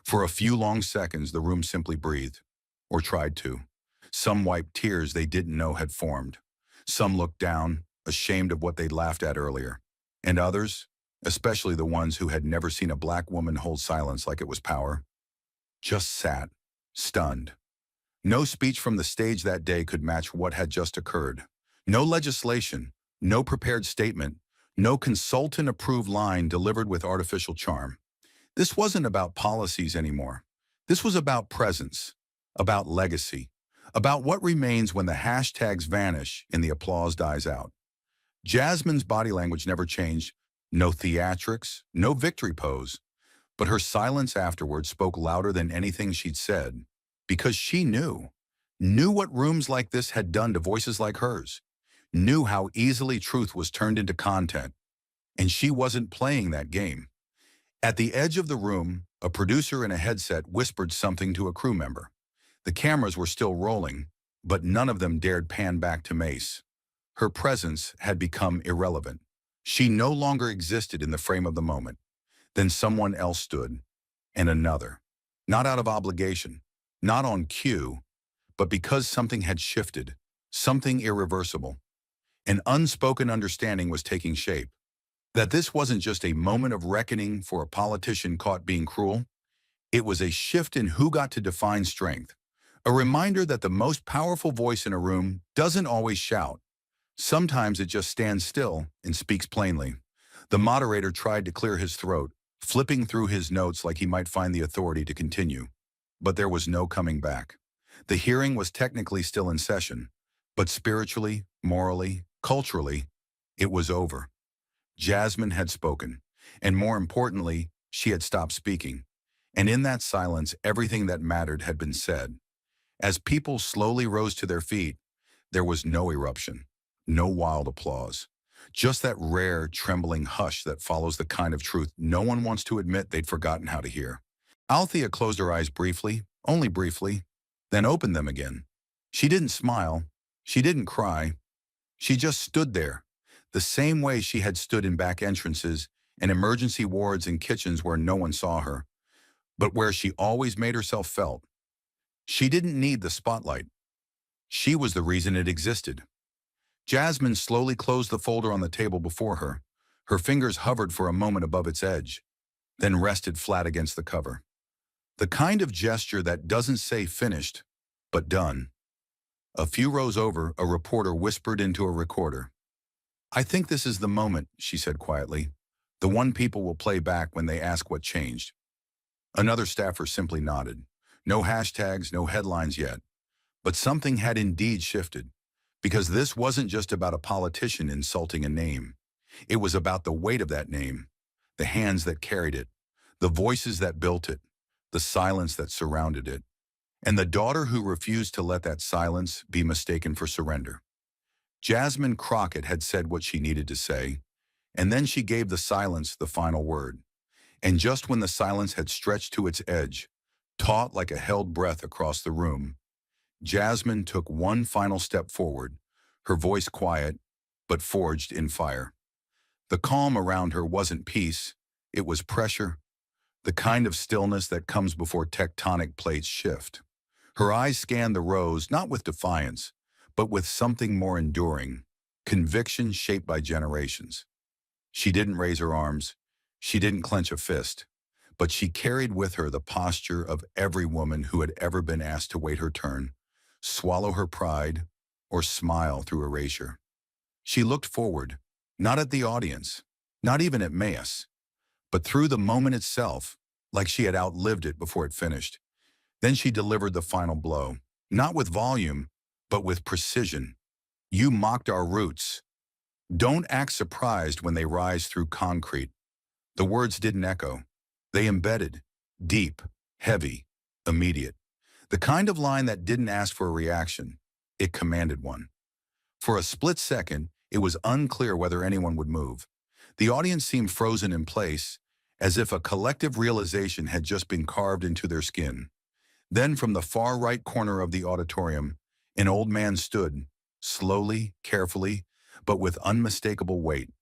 For a few long seconds, the room simply breathed, or tried to. Some wiped tears they didn't know had formed. Some looked down, ashamed of what they'd laughed at earlier. And others, especially the ones who had never seen a black woman hold silence like it was power, just sat, stunned. No speech from the stage that day could match what had just occurred. No legislation, no prepared statement, no consultant-approved line delivered with artificial charm. This wasn't about policies anymore. This was about presence, about legacy, about what remains when the hashtags vanish and the applause dies out. Jasmine's body language never changed. No theatrics, no victory pose, But her silence afterward spoke louder than anything she'd said, because she knew what rooms like this had done to voices like hers, knew how easily truth was turned into content, and she wasn't playing that game. At the edge of the room, a producer in a headset whispered something to a crew member. The cameras were still rolling, but none of them dared pan back to Mace. Her presence had become irrelevant. She no longer existed in the frame of the moment. Then someone else stood, and another. Not out of obligation, not on cue, but because something had shifted, something irreversible. An unspoken understanding was taking shape. That this wasn't just a moment of reckoning for a politician caught being cruel. It was a shift in who got to define strength. A reminder that the most powerful voice in a room doesn't always shout. Sometimes it just stands still and speaks plainly. The moderator tried to clear his throat, flipping through his notes like he might find the authority to continue. But there was no coming back. The hearing was technically still in session, but spiritually, morally, culturally, it was over. Jasmine had spoken, and more importantly, she had stopped speaking. And in that silence, everything that mattered had been said. As people slowly rose to their feet, there was no eruption, no wild applause. Just that rare, trembling hush that follows the kind of truth no one wants to admit they'd forgotten how to hear. Althea closed her eyes briefly, only briefly, then opened them again. She didn't smile. She didn't cry. She just stood there, the same way she had stood in back entrances and emergency wards and kitchens where no one saw her, but where she always made herself felt. She didn't need the spotlight. She was the reason it existed. Jasmine slowly closed the folder on the table before her. Her fingers hovered for a moment above its edge, then rested flat against the cover. The kind of gesture that doesn't say finished, but done. A few rows over, a reporter whispered into a recorder. "I think this is the moment," she said quietly. "The one people will play back when they ask what changed." Another staffer simply nodded. No hashtags, no headlines yet. But something had indeed shifted. Because this wasn't just about a politician insulting a name. It was about the weight of that name, the hands that carried it, the voices that built it, the silence that surrounded it, and the daughter who refused to let that silence be mistaken for surrender. Jasmine Crockett had said what she needed to say, and then she gave the silence the final word. And just when the silence had stretched to its edge, taut like a held breath across the room, Jasmine took one final step forward, her voice quiet, but forged in fire. The calm around her wasn't peace, it was pressure, the kind of stillness that comes before tectonic plates shift. Her eyes scanned the rows not with defiance, but with something more enduring, conviction shaped by generations. She didn't raise her arms, she didn't clench a fist, but she carried with her the posture of every woman who had ever been asked to wait her turn, swallow her pride, or smile through erasure. She looked forward, not at the audience, not even at Mace, but through the moment itself, like she had outlived it before it finished. Then she delivered the final blow, not with volume, but with precision. "You mocked our roots. Don't act surprised when they rise through concrete." The words didn't echo. They embedded, deep, heavy, immediate. The kind of line that didn't ask for a reaction. It commanded one. For a split second, it was unclear whether anyone would move. The audience seemed frozen in place, as if a collective realization had just been carved into their skin. Then from the far right corner of the auditorium, an old man stood, slowly, carefully, but with unmistakable weight.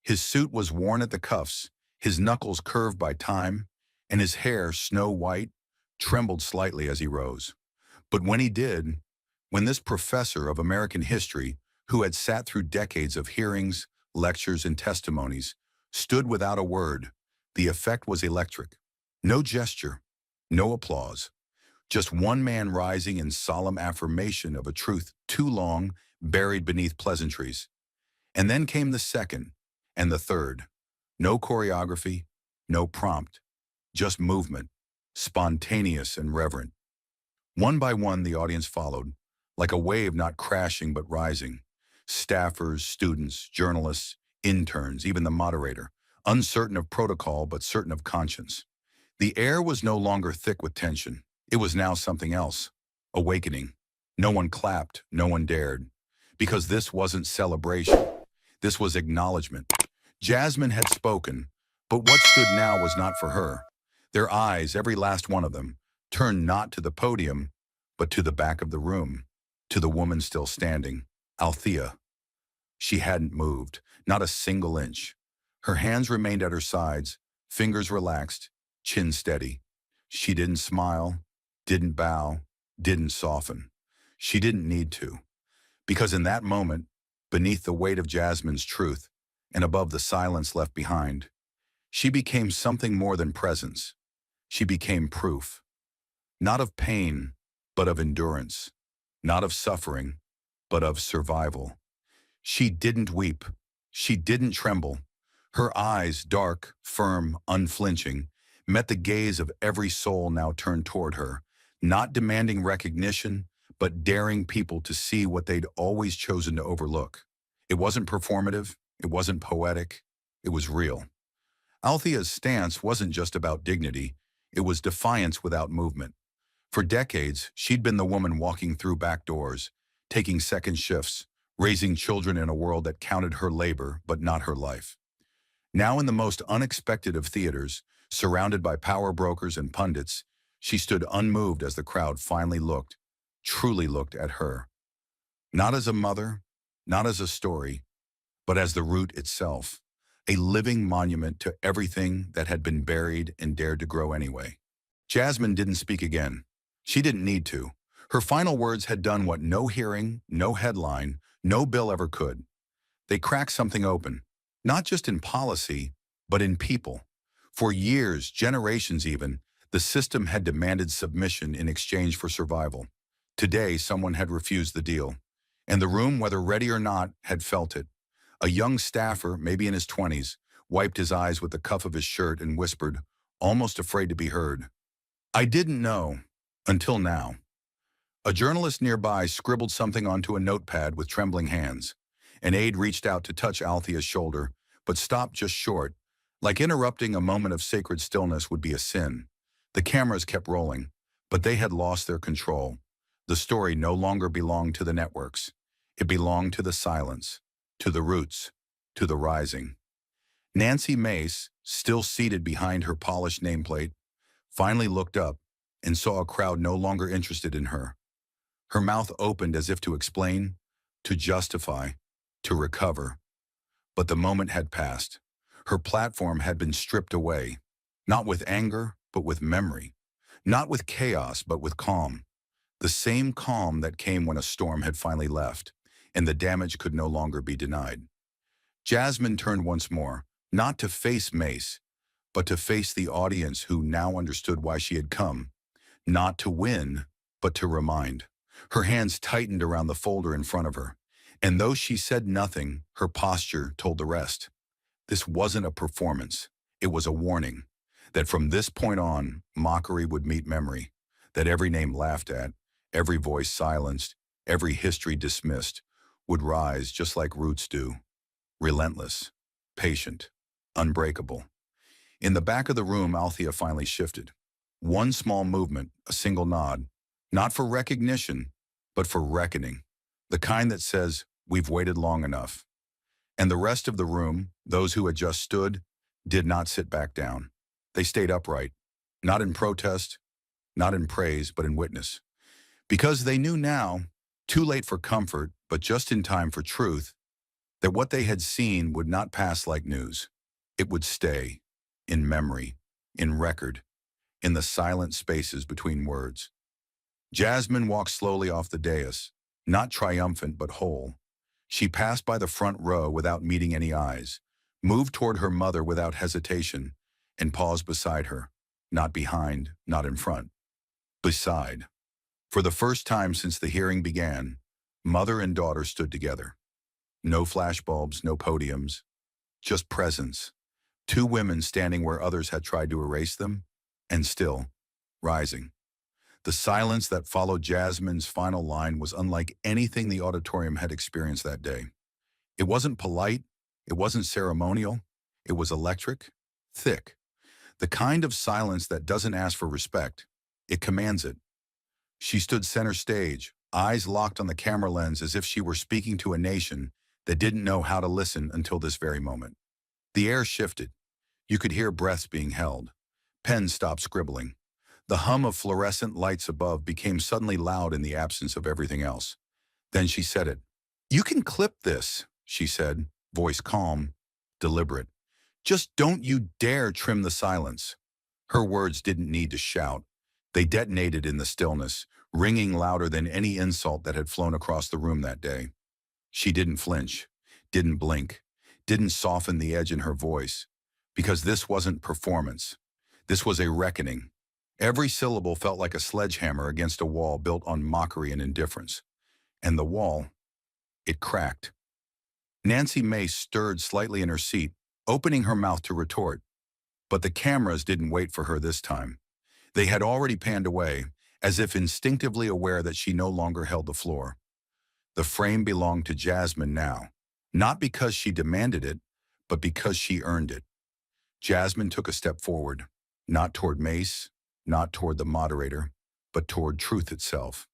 His suit was worn at the cuffs, his knuckles curved by time, and his hair, snow white, trembled slightly as he rose. But when he did, when this professor of American history, who had sat through decades of hearings, lectures, and testimonies, stood without a word, the effect was electric. No gesture, no applause. Just one man rising in solemn affirmation of a truth too long buried beneath pleasantries. And then came the second, and the third. No choreography, no prompt, just movement, spontaneous and reverent. One by one, the audience followed, like a wave not crashing but rising. Staffers, students, journalists, interns, even the moderator, uncertain of protocol but certain of conscience. The air was no longer thick with tension. It was now something else. Awakening. No one clapped, no one dared. Because this wasn't celebration. This was acknowledgement. Jasmine had spoken, but what stood now was not for her. Their eyes, every last one of them, turned not to the podium, but to the back of the room, to the woman still standing, Althea. She hadn't moved, not a single inch. Her hands remained at her sides, fingers relaxed, chin steady. She didn't smile, didn't bow, didn't soften. She didn't need to, because in that moment, beneath the weight of Jasmine's truth and above the silence left behind, she became something more than presence. She became proof, not of pain, but of endurance, not of suffering, but of survival. She didn't weep. She didn't tremble. Her eyes, dark, firm, unflinching, met the gaze of every soul now turned toward her, not demanding recognition, but daring people to see what they'd always chosen to overlook. It wasn't performative. It wasn't poetic. It was real. Althea's stance wasn't just about dignity. It was defiance without movement. For decades, she'd been the woman walking through back doors, taking second shifts, raising children in a world that counted her labor but not her life. Now in the most unexpected of theaters, surrounded by power brokers and pundits, she stood unmoved as the crowd finally looked, truly looked at her. Not as a mother, not as a story, but as the root itself, a living monument to everything that had been buried and dared to grow anyway. Jasmine didn't speak again. She didn't need to. Her final words had done what no hearing, no headline, no bill ever could. They cracked something open, not just in policy, but in people. For years, generations even, the system had demanded submission in exchange for survival. Today, someone had refused the deal. And the room, whether ready or not, had felt it. A young staffer, maybe in his 20s, wiped his eyes with the cuff of his shirt and whispered, almost afraid to be heard, "I didn't know, until now." A journalist nearby scribbled something onto a notepad with trembling hands. An aide reached out to touch Althea's shoulder, but stopped just short. Like interrupting a moment of sacred stillness would be a sin. The cameras kept rolling, but they had lost their control. The story no longer belonged to the networks. It belonged to the silence, to the roots, to the rising. Nancy Mace, still seated behind her polished nameplate, finally looked up and saw a crowd no longer interested in her. Her mouth opened as if to explain, to justify, to recover. But the moment had passed. Her platform had been stripped away, not with anger, but with memory. Not with chaos, but with calm. The same calm that came when a storm had finally left, and the damage could no longer be denied. Jasmine turned once more, not to face Mace, but to face the audience who now understood why she had come. Not to win, but to remind. Her hands tightened around the folder in front of her, and though she said nothing, her posture told the rest. This wasn't a performance. It was a warning that from this point on, mockery would meet memory, that every name laughed at, every voice silenced, every history dismissed, would rise just like roots do, relentless, patient, unbreakable. In the back of the room, Althea finally shifted. One small movement, a single nod, not for recognition, but for reckoning, the kind that says, "We've waited long enough." And the rest of the room, those who had just stood, did not sit back down. They stayed upright, not in protest, not in praise, but in witness. Because they knew now, too late for comfort, but just in time for truth, that what they had seen would not pass like news. It would stay, in memory, in record, in the silent spaces between words. Jasmine walked slowly off the dais, not triumphant but whole. She passed by the front row without meeting any eyes, moved toward her mother without hesitation, and paused beside her, not behind, not in front. Beside. For the first time since the hearing began, mother and daughter stood together. No flashbulbs, no podiums, just presence. Two women standing where others had tried to erase them, and still, rising. The silence that followed Jasmine's final line was unlike anything the auditorium had experienced that day. It wasn't polite, it wasn't ceremonial, it was electric, thick. The kind of silence that doesn't ask for respect. It commands it. She stood center stage, eyes locked on the camera lens as if she were speaking to a nation that didn't know how to listen until this very moment. The air shifted. You could hear breaths being held. Pens stopped scribbling. The hum of fluorescent lights above became suddenly loud in the absence of everything else. Then she said it. "You can clip this," she said, voice calm, deliberate. "Just don't you dare trim the silence." Her words didn't need to shout. They detonated in the stillness, ringing louder than any insult that had flown across the room that day. She didn't flinch, didn't blink, didn't soften the edge in her voice, because this wasn't performance. This was a reckoning. Every syllable felt like a sledgehammer against a wall built on mockery and indifference. And the wall, it cracked. Nancy Mace stirred slightly in her seat, opening her mouth to retort. But the cameras didn't wait for her this time. They had already panned away, as if instinctively aware that she no longer held the floor. The frame belonged to Jasmine now, not because she demanded it, but because she earned it. Jasmine took a step forward, not toward Mace, not toward the moderator, but toward truth itself.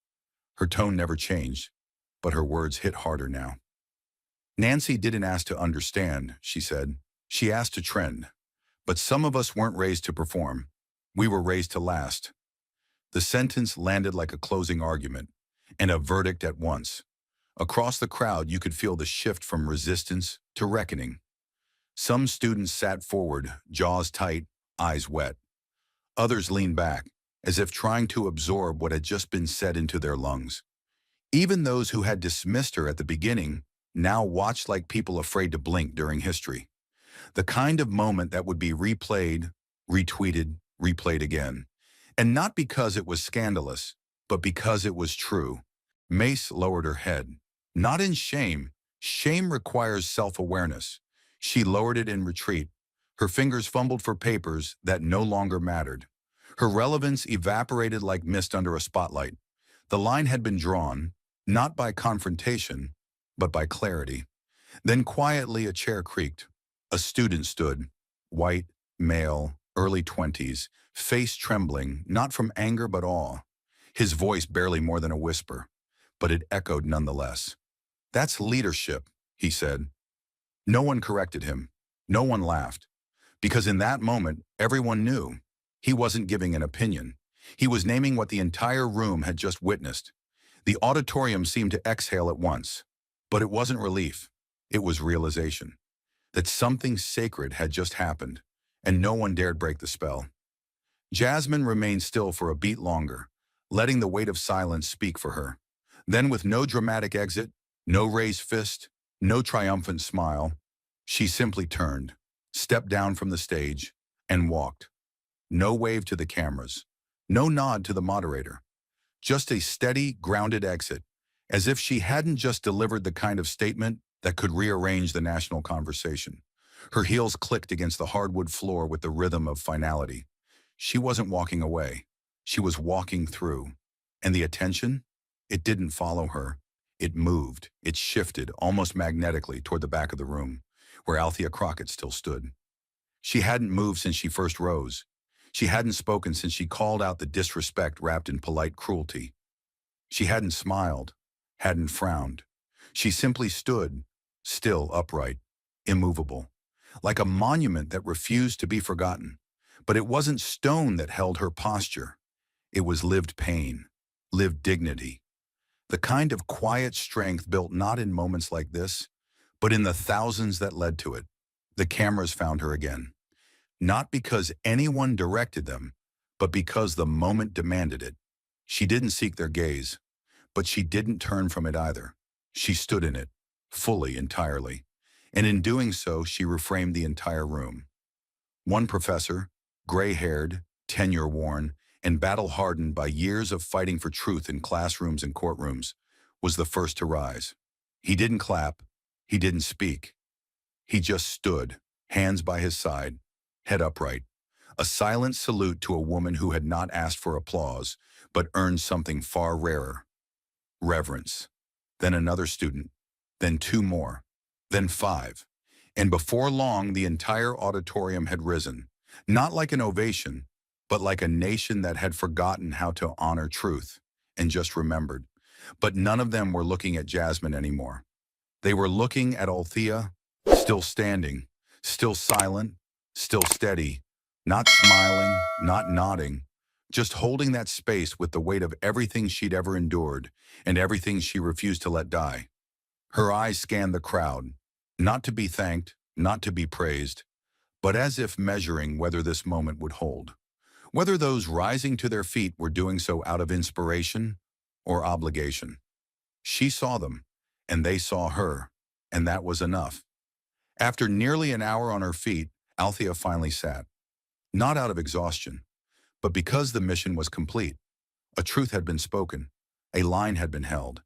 Her tone never changed, but her words hit harder now. "Nancy didn't ask to understand," she said. "She asked to trend. But some of us weren't raised to perform. We were raised to last." The sentence landed like a closing argument, and a verdict at once. Across the crowd, you could feel the shift from resistance to reckoning. Some students sat forward, jaws tight, eyes wet. Others leaned back, as if trying to absorb what had just been said into their lungs. Even those who had dismissed her at the beginning now watched like people afraid to blink during history. The kind of moment that would be replayed, retweeted, replayed again. And not because it was scandalous, but because it was true. Mace lowered her head. Not in shame. Shame requires self-awareness. She lowered it in retreat. Her fingers fumbled for papers that no longer mattered. Her relevance evaporated like mist under a spotlight. The line had been drawn, not by confrontation, but by clarity. Then quietly a chair creaked. A student stood, white, male, early 20s, face trembling, not from anger but awe. His voice barely more than a whisper, but it echoed nonetheless. "That's leadership," he said. No one corrected him. No one laughed. Because in that moment, everyone knew. He wasn't giving an opinion. He was naming what the entire room had just witnessed. The auditorium seemed to exhale at once. But it wasn't relief. It was realization. That something sacred had just happened, and no one dared break the spell. Jasmine remained still for a beat longer, letting the weight of silence speak for her. Then, with no dramatic exit, no raised fist, no triumphant smile, she simply turned, stepped down from the stage, and walked. No wave to the cameras, no nod to the moderator, just a steady, grounded exit, as if she hadn't just delivered the kind of statement that could rearrange the national conversation. Her heels clicked against the hardwood floor with the rhythm of finality. She wasn't walking away. She was walking through. And the attention? It didn't follow her. It moved. It shifted, almost magnetically, toward the back of the room, where Althea Crockett still stood. She hadn't moved since she first rose. She hadn't spoken since she called out the disrespect wrapped in polite cruelty. She hadn't smiled, hadn't frowned. She simply stood, still upright, immovable, like a monument that refused to be forgotten. But it wasn't stone that held her posture. It was lived pain, lived dignity, the kind of quiet strength built not in moments like this, but in the thousands that led to it. The cameras found her again, not because anyone directed them, but because the moment demanded it. She didn't seek their gaze, but she didn't turn from it either. She stood in it, fully, entirely, and in doing so, she reframed the entire room. One professor, gray-haired, tenure-worn, and battle-hardened by years of fighting for truth in classrooms and courtrooms, was the first to rise. He didn't clap, he didn't speak. He just stood, hands by his side, head upright, a silent salute to a woman who had not asked for applause, but earned something far rarer: reverence. Then another student, then two more, then five. And before long, the entire auditorium had risen, Not like an ovation, but like a nation that had forgotten how to honor truth and just remembered. But none of them were looking at Jasmine anymore. They were looking at Althea, still standing, still silent, still steady, not smiling, not nodding, just holding that space with the weight of everything she'd ever endured and everything she refused to let die. Her eyes scanned the crowd, not to be thanked, not to be praised, but as if measuring whether this moment would hold, whether those rising to their feet were doing so out of inspiration or obligation. She saw them, and they saw her, and that was enough. After nearly an hour on her feet, Althea finally sat, not out of exhaustion, but because the mission was complete. A truth had been spoken, a line had been held,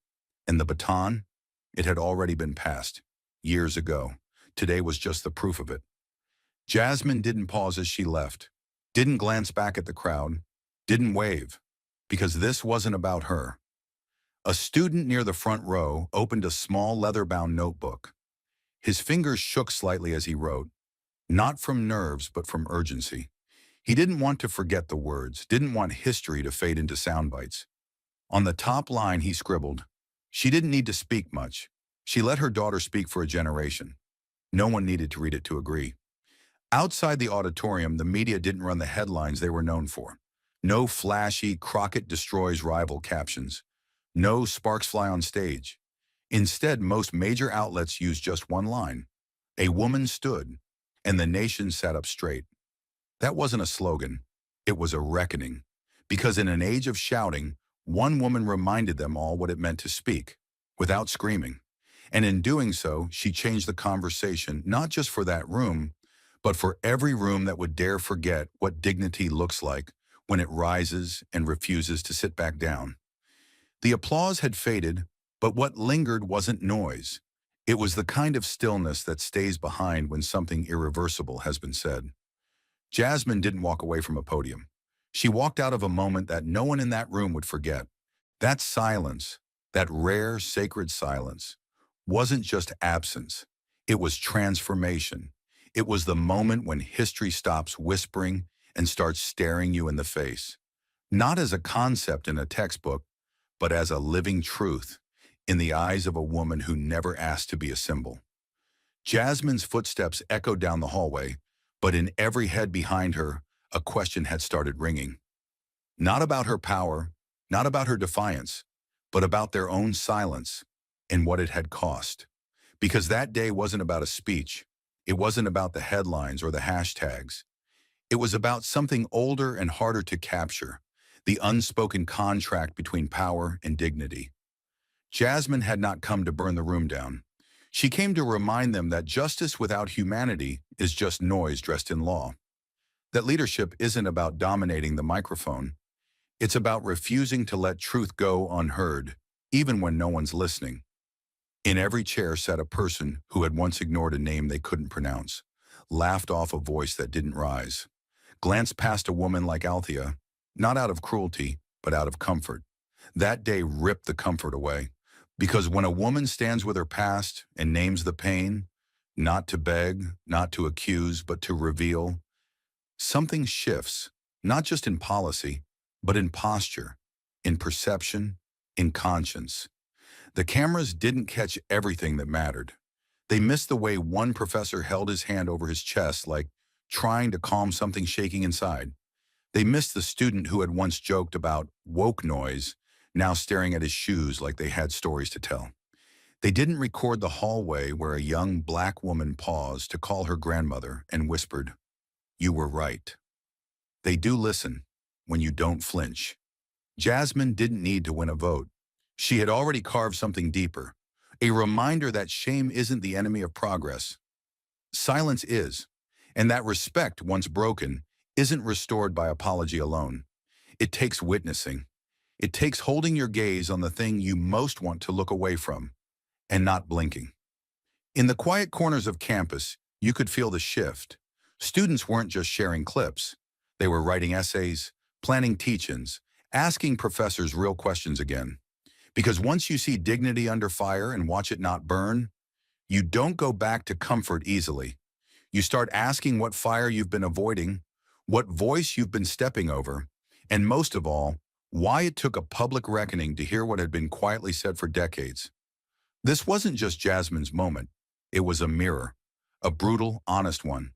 and the baton, it had already been passed, years ago. Today was just the proof of it. Jasmine didn't pause as she left, didn't glance back at the crowd, didn't wave, because this wasn't about her. A student near the front row opened a small leather-bound notebook. His fingers shook slightly as he wrote, not from nerves but from urgency. He didn't want to forget the words, didn't want history to fade into sound bites. On the top line he scribbled, she didn't need to speak much. She let her daughter speak for a generation. No one needed to read it to agree. Outside the auditorium, the media didn't run the headlines they were known for. No flashy Crockett destroys rival captions. No sparks fly on stage. Instead, most major outlets used just one line. A woman stood, and the nation sat up straight. That wasn't a slogan. It was a reckoning. Because in an age of shouting, one woman reminded them all what it meant to speak, without screaming. And in doing so, she changed the conversation, not just for that room, but for every room that would dare forget what dignity looks like when it rises and refuses to sit back down. The applause had faded, but what lingered wasn't noise. It was the kind of stillness that stays behind when something irreversible has been said. Jasmine didn't walk away from a podium. She walked out of a moment that no one in that room would forget. That silence, that rare, sacred silence, wasn't just absence. It was transformation. It was the moment when history stops whispering and starts staring you in the face. Not as a concept in a textbook, but as a living truth in the eyes of a woman who never asked to be a symbol. Jasmine's footsteps echoed down the hallway, but in every head behind her, a question had started ringing. Not about her power, not about her defiance, but about their own silence and what it had cost. Because that day wasn't about a speech. It wasn't about the headlines or the hashtags. It was about something older and harder to capture, the unspoken contract between power and dignity. Jasmine had not come to burn the room down. She came to remind them that justice without humanity is just noise dressed in law. That leadership isn't about dominating the microphone. It's about refusing to let truth go unheard, even when no one's listening. In every chair sat a person who had once ignored a name they couldn't pronounce, laughed off a voice that didn't rise, glanced past a woman like Althea, not out of cruelty, but out of comfort. That day ripped the comfort away. Because when a woman stands with her past and names the pain, not to beg, not to accuse, but to reveal, something shifts, not just in policy, but in posture, in perception, in conscience. The cameras didn't catch everything that mattered. They missed the way one professor held his hand over his chest like trying to calm something shaking inside. They missed the student who had once joked about woke noise, now staring at his shoes like they had stories to tell. They didn't record the hallway where a young black woman paused to call her grandmother and whispered, "You were right." They do listen when you don't flinch. Jasmine didn't need to win a vote. She had already carved something deeper, a reminder that shame isn't the enemy of progress. Silence is, and that respect, once broken, isn't restored by apology alone. It takes witnessing. It takes holding your gaze on the thing you most want to look away from, and not blinking. In the quiet corners of campus, you could feel the shift. Students weren't just sharing clips. They were writing essays, planning teach-ins, asking professors real questions again. Because once you see dignity under fire and watch it not burn, you don't go back to comfort easily. You start asking what fire you've been avoiding, what voice you've been stepping over, and most of all, why it took a public reckoning to hear what had been quietly said for decades. This wasn't just Jasmine's moment. It was a mirror, a brutal, honest one.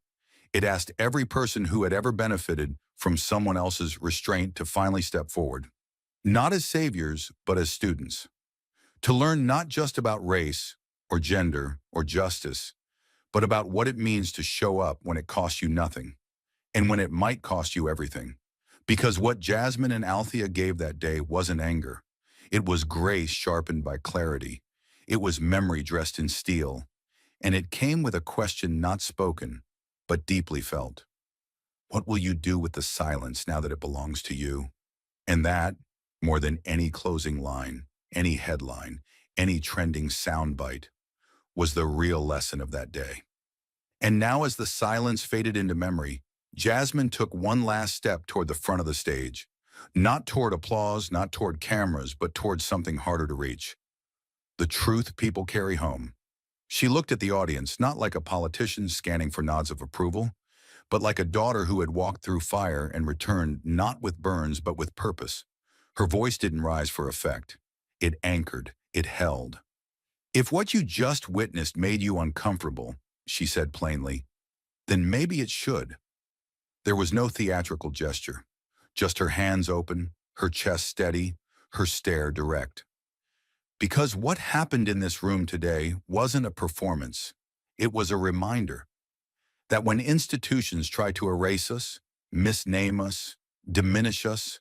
It asked every person who had ever benefited from someone else's restraint to finally step forward. Not as saviors, but as students. To learn not just about race, or gender, or justice, but about what it means to show up when it costs you nothing, and when it might cost you everything. Because what Jasmine and Althea gave that day wasn't anger. It was grace sharpened by clarity. It was memory dressed in steel. And it came with a question not spoken, but deeply felt. What will you do with the silence now that it belongs to you? And that, more than any closing line, any headline, any trending soundbite, was the real lesson of that day. And now as the silence faded into memory, Jasmine took one last step toward the front of the stage. Not toward applause, not toward cameras, but toward something harder to reach. The truth people carry home. She looked at the audience, not like a politician scanning for nods of approval, but like a daughter who had walked through fire and returned not with burns, but with purpose. Her voice didn't rise for effect. It anchored. It held. If what you just witnessed made you uncomfortable, she said plainly, then maybe it should. There was no theatrical gesture, just her hands open, her chest steady, her stare direct. Because what happened in this room today wasn't a performance. It was a reminder that when institutions try to erase us, misname us, diminish us,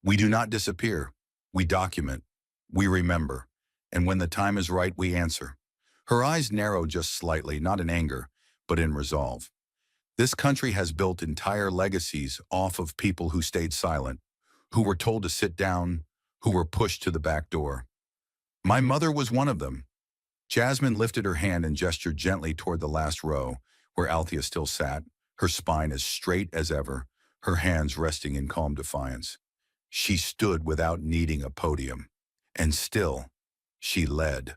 we do not disappear. We document. We remember. And when the time is right, we answer. Her eyes narrowed just slightly, not in anger, but in resolve. This country has built entire legacies off of people who stayed silent, who were told to sit down, who were pushed to the back door. My mother was one of them. Jasmine lifted her hand and gestured gently toward the last row, where Althea still sat, her spine as straight as ever, her hands resting in calm defiance. She stood without needing a podium. And still, she led.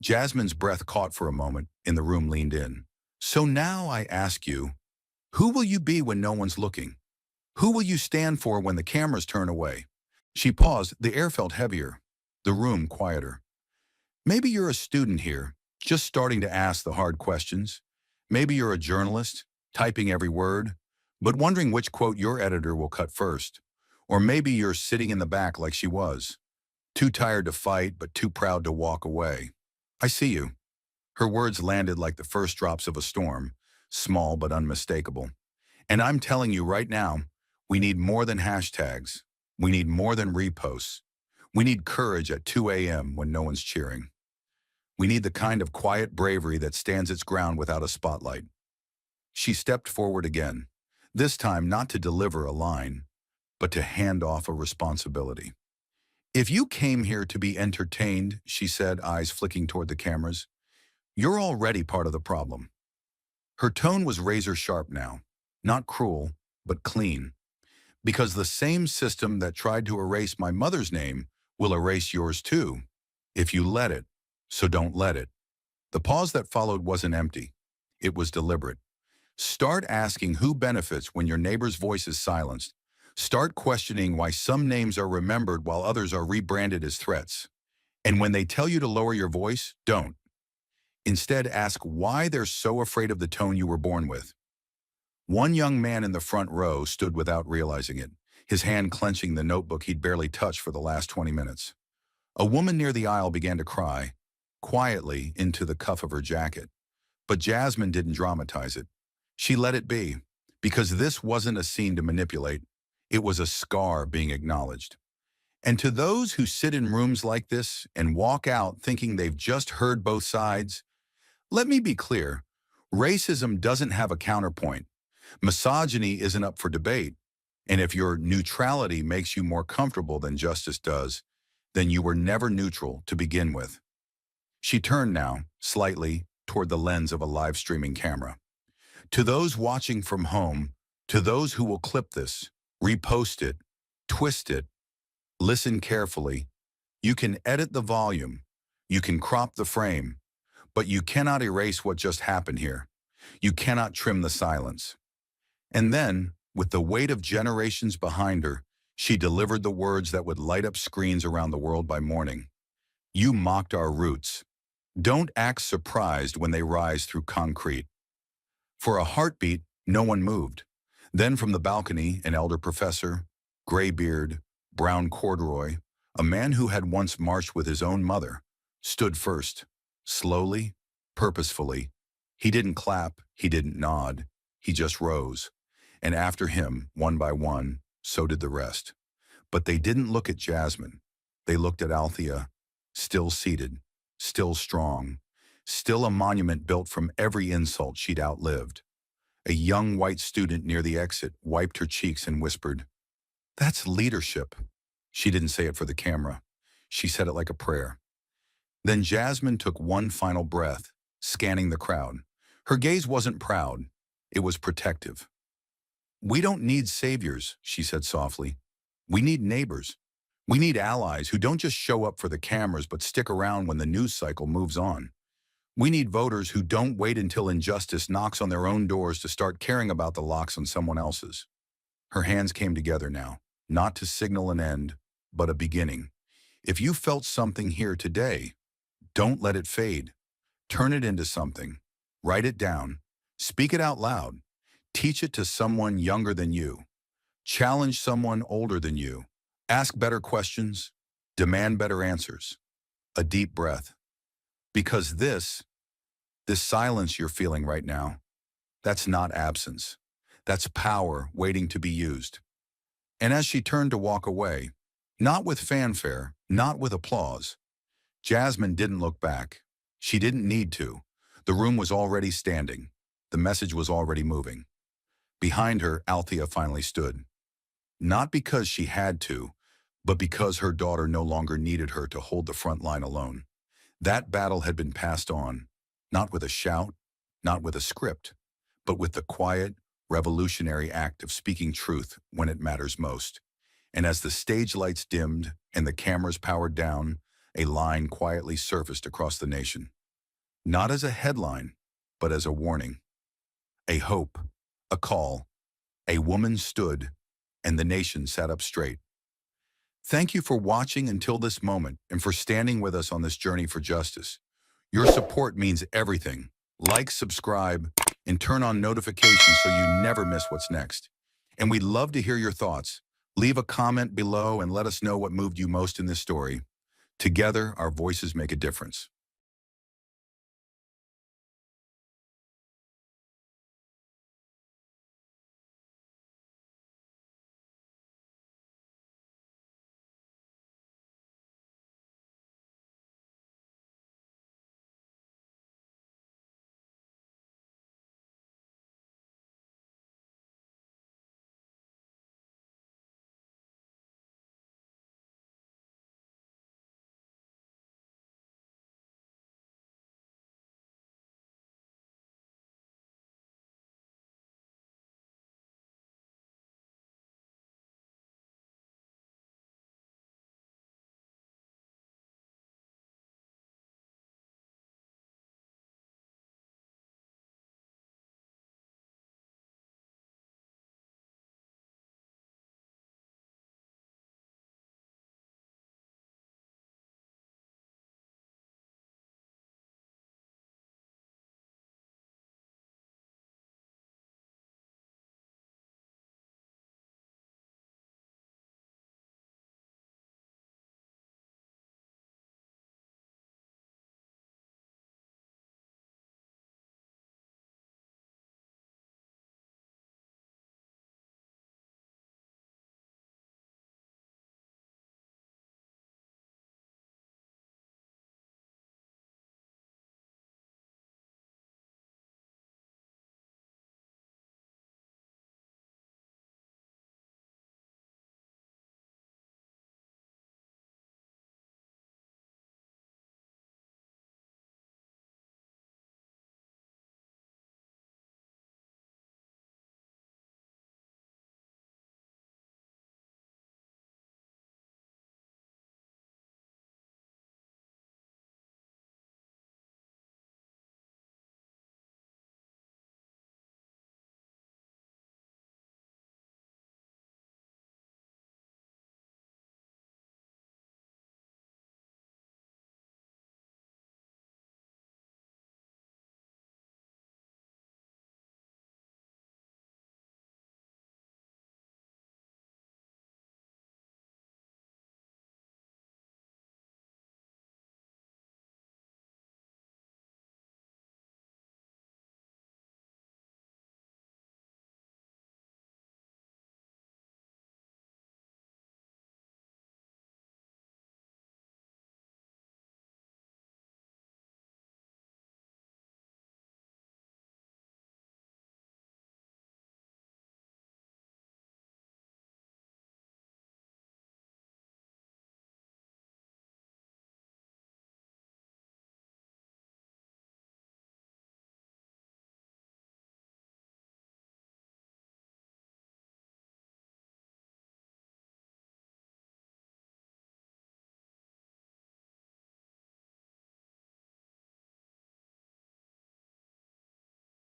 Jasmine's breath caught for a moment, and the room leaned in. So now I ask you, who will you be when no one's looking? Who will you stand for when the cameras turn away? She paused, the air felt heavier, the room quieter. Maybe you're a student here, just starting to ask the hard questions. Maybe you're a journalist, typing every word, but wondering which quote your editor will cut first. Or maybe you're sitting in the back like she was, too tired to fight, but too proud to walk away. I see you. Her words landed like the first drops of a storm, small but unmistakable. And I'm telling you right now, we need more than hashtags. We need more than reposts. We need courage at 2 a.m. when no one's cheering. We need the kind of quiet bravery that stands its ground without a spotlight. She stepped forward again, this time not to deliver a line, but to hand off a responsibility. If you came here to be entertained, she said, eyes flicking toward the cameras, you're already part of the problem. Her tone was razor sharp now, not cruel, but clean. Because the same system that tried to erase my mother's name will erase yours too, if you let it. So don't let it. The pause that followed wasn't empty. It was deliberate. Start asking who benefits when your neighbor's voice is silenced. Start questioning why some names are remembered while others are rebranded as threats. And when they tell you to lower your voice, don't. Instead, ask why they're so afraid of the tone you were born with. One young man in the front row stood without realizing it, his hand clenching the notebook he'd barely touched for the last 20 minutes. A woman near the aisle began to cry, quietly into the cuff of her jacket. But Jasmine didn't dramatize it. She let it be, because this wasn't a scene to manipulate. It was a scar being acknowledged. And to those who sit in rooms like this and walk out thinking they've just heard both sides, let me be clear, racism doesn't have a counterpoint. Misogyny isn't up for debate. And if your neutrality makes you more comfortable than justice does, then you were never neutral to begin with. She turned now, slightly, toward the lens of a live streaming camera. To those watching from home, to those who will clip this, repost it, twist it, listen carefully. You can edit the volume, you can crop the frame, but you cannot erase what just happened here. You cannot trim the silence. And then, With the weight of generations behind her, she delivered the words that would light up screens around the world by morning. You mocked our roots. Don't act surprised when they rise through concrete. For a heartbeat, no one moved. Then from the balcony, an elder professor, gray beard, brown corduroy, a man who had once marched with his own mother, stood first, slowly, purposefully. He didn't clap, he didn't nod, he just rose. And after him, one by one, so did the rest. But they didn't look at Jasmine. They looked at Althea, still seated, still strong, still a monument built from every insult she'd outlived. A young white student near the exit wiped her cheeks and whispered, "That's leadership." She didn't say it for the camera. She said it like a prayer. Then Jasmine took one final breath, scanning the crowd. Her gaze wasn't proud. It was protective. "We don't need saviors," she said softly. "We need neighbors. We need allies who don't just show up for the cameras but stick around when the news cycle moves on. We need voters who don't wait until injustice knocks on their own doors to start caring about the locks on someone else's." Her hands came together now, not to signal an end, but a beginning. If you felt something here today, don't let it fade. Turn it into something. Write it down. Speak it out loud. Teach it to someone younger than you. Challenge someone older than you. Ask better questions. Demand better answers. A deep breath. Because this silence you're feeling right now, that's not absence. That's power waiting to be used. And as she turned to walk away, not with fanfare, not with applause, Jasmine didn't look back. She didn't need to. The room was already standing. The message was already moving. Behind her, Althea finally stood. Not because she had to, but because her daughter no longer needed her to hold the front line alone. That battle had been passed on, not with a shout, not with a script, but with the quiet, revolutionary act of speaking truth when it matters most. And as the stage lights dimmed and the cameras powered down, a line quietly surfaced across the nation. Not as a headline, but as a warning. A hope, a call. A woman stood, and the nation sat up straight. Thank you for watching until this moment and for standing with us on this journey for justice. Your support means everything. Like, subscribe, and turn on notifications so you never miss what's next. And we'd love to hear your thoughts. Leave a comment below and let us know what moved you most in this story. Together, our voices make a difference.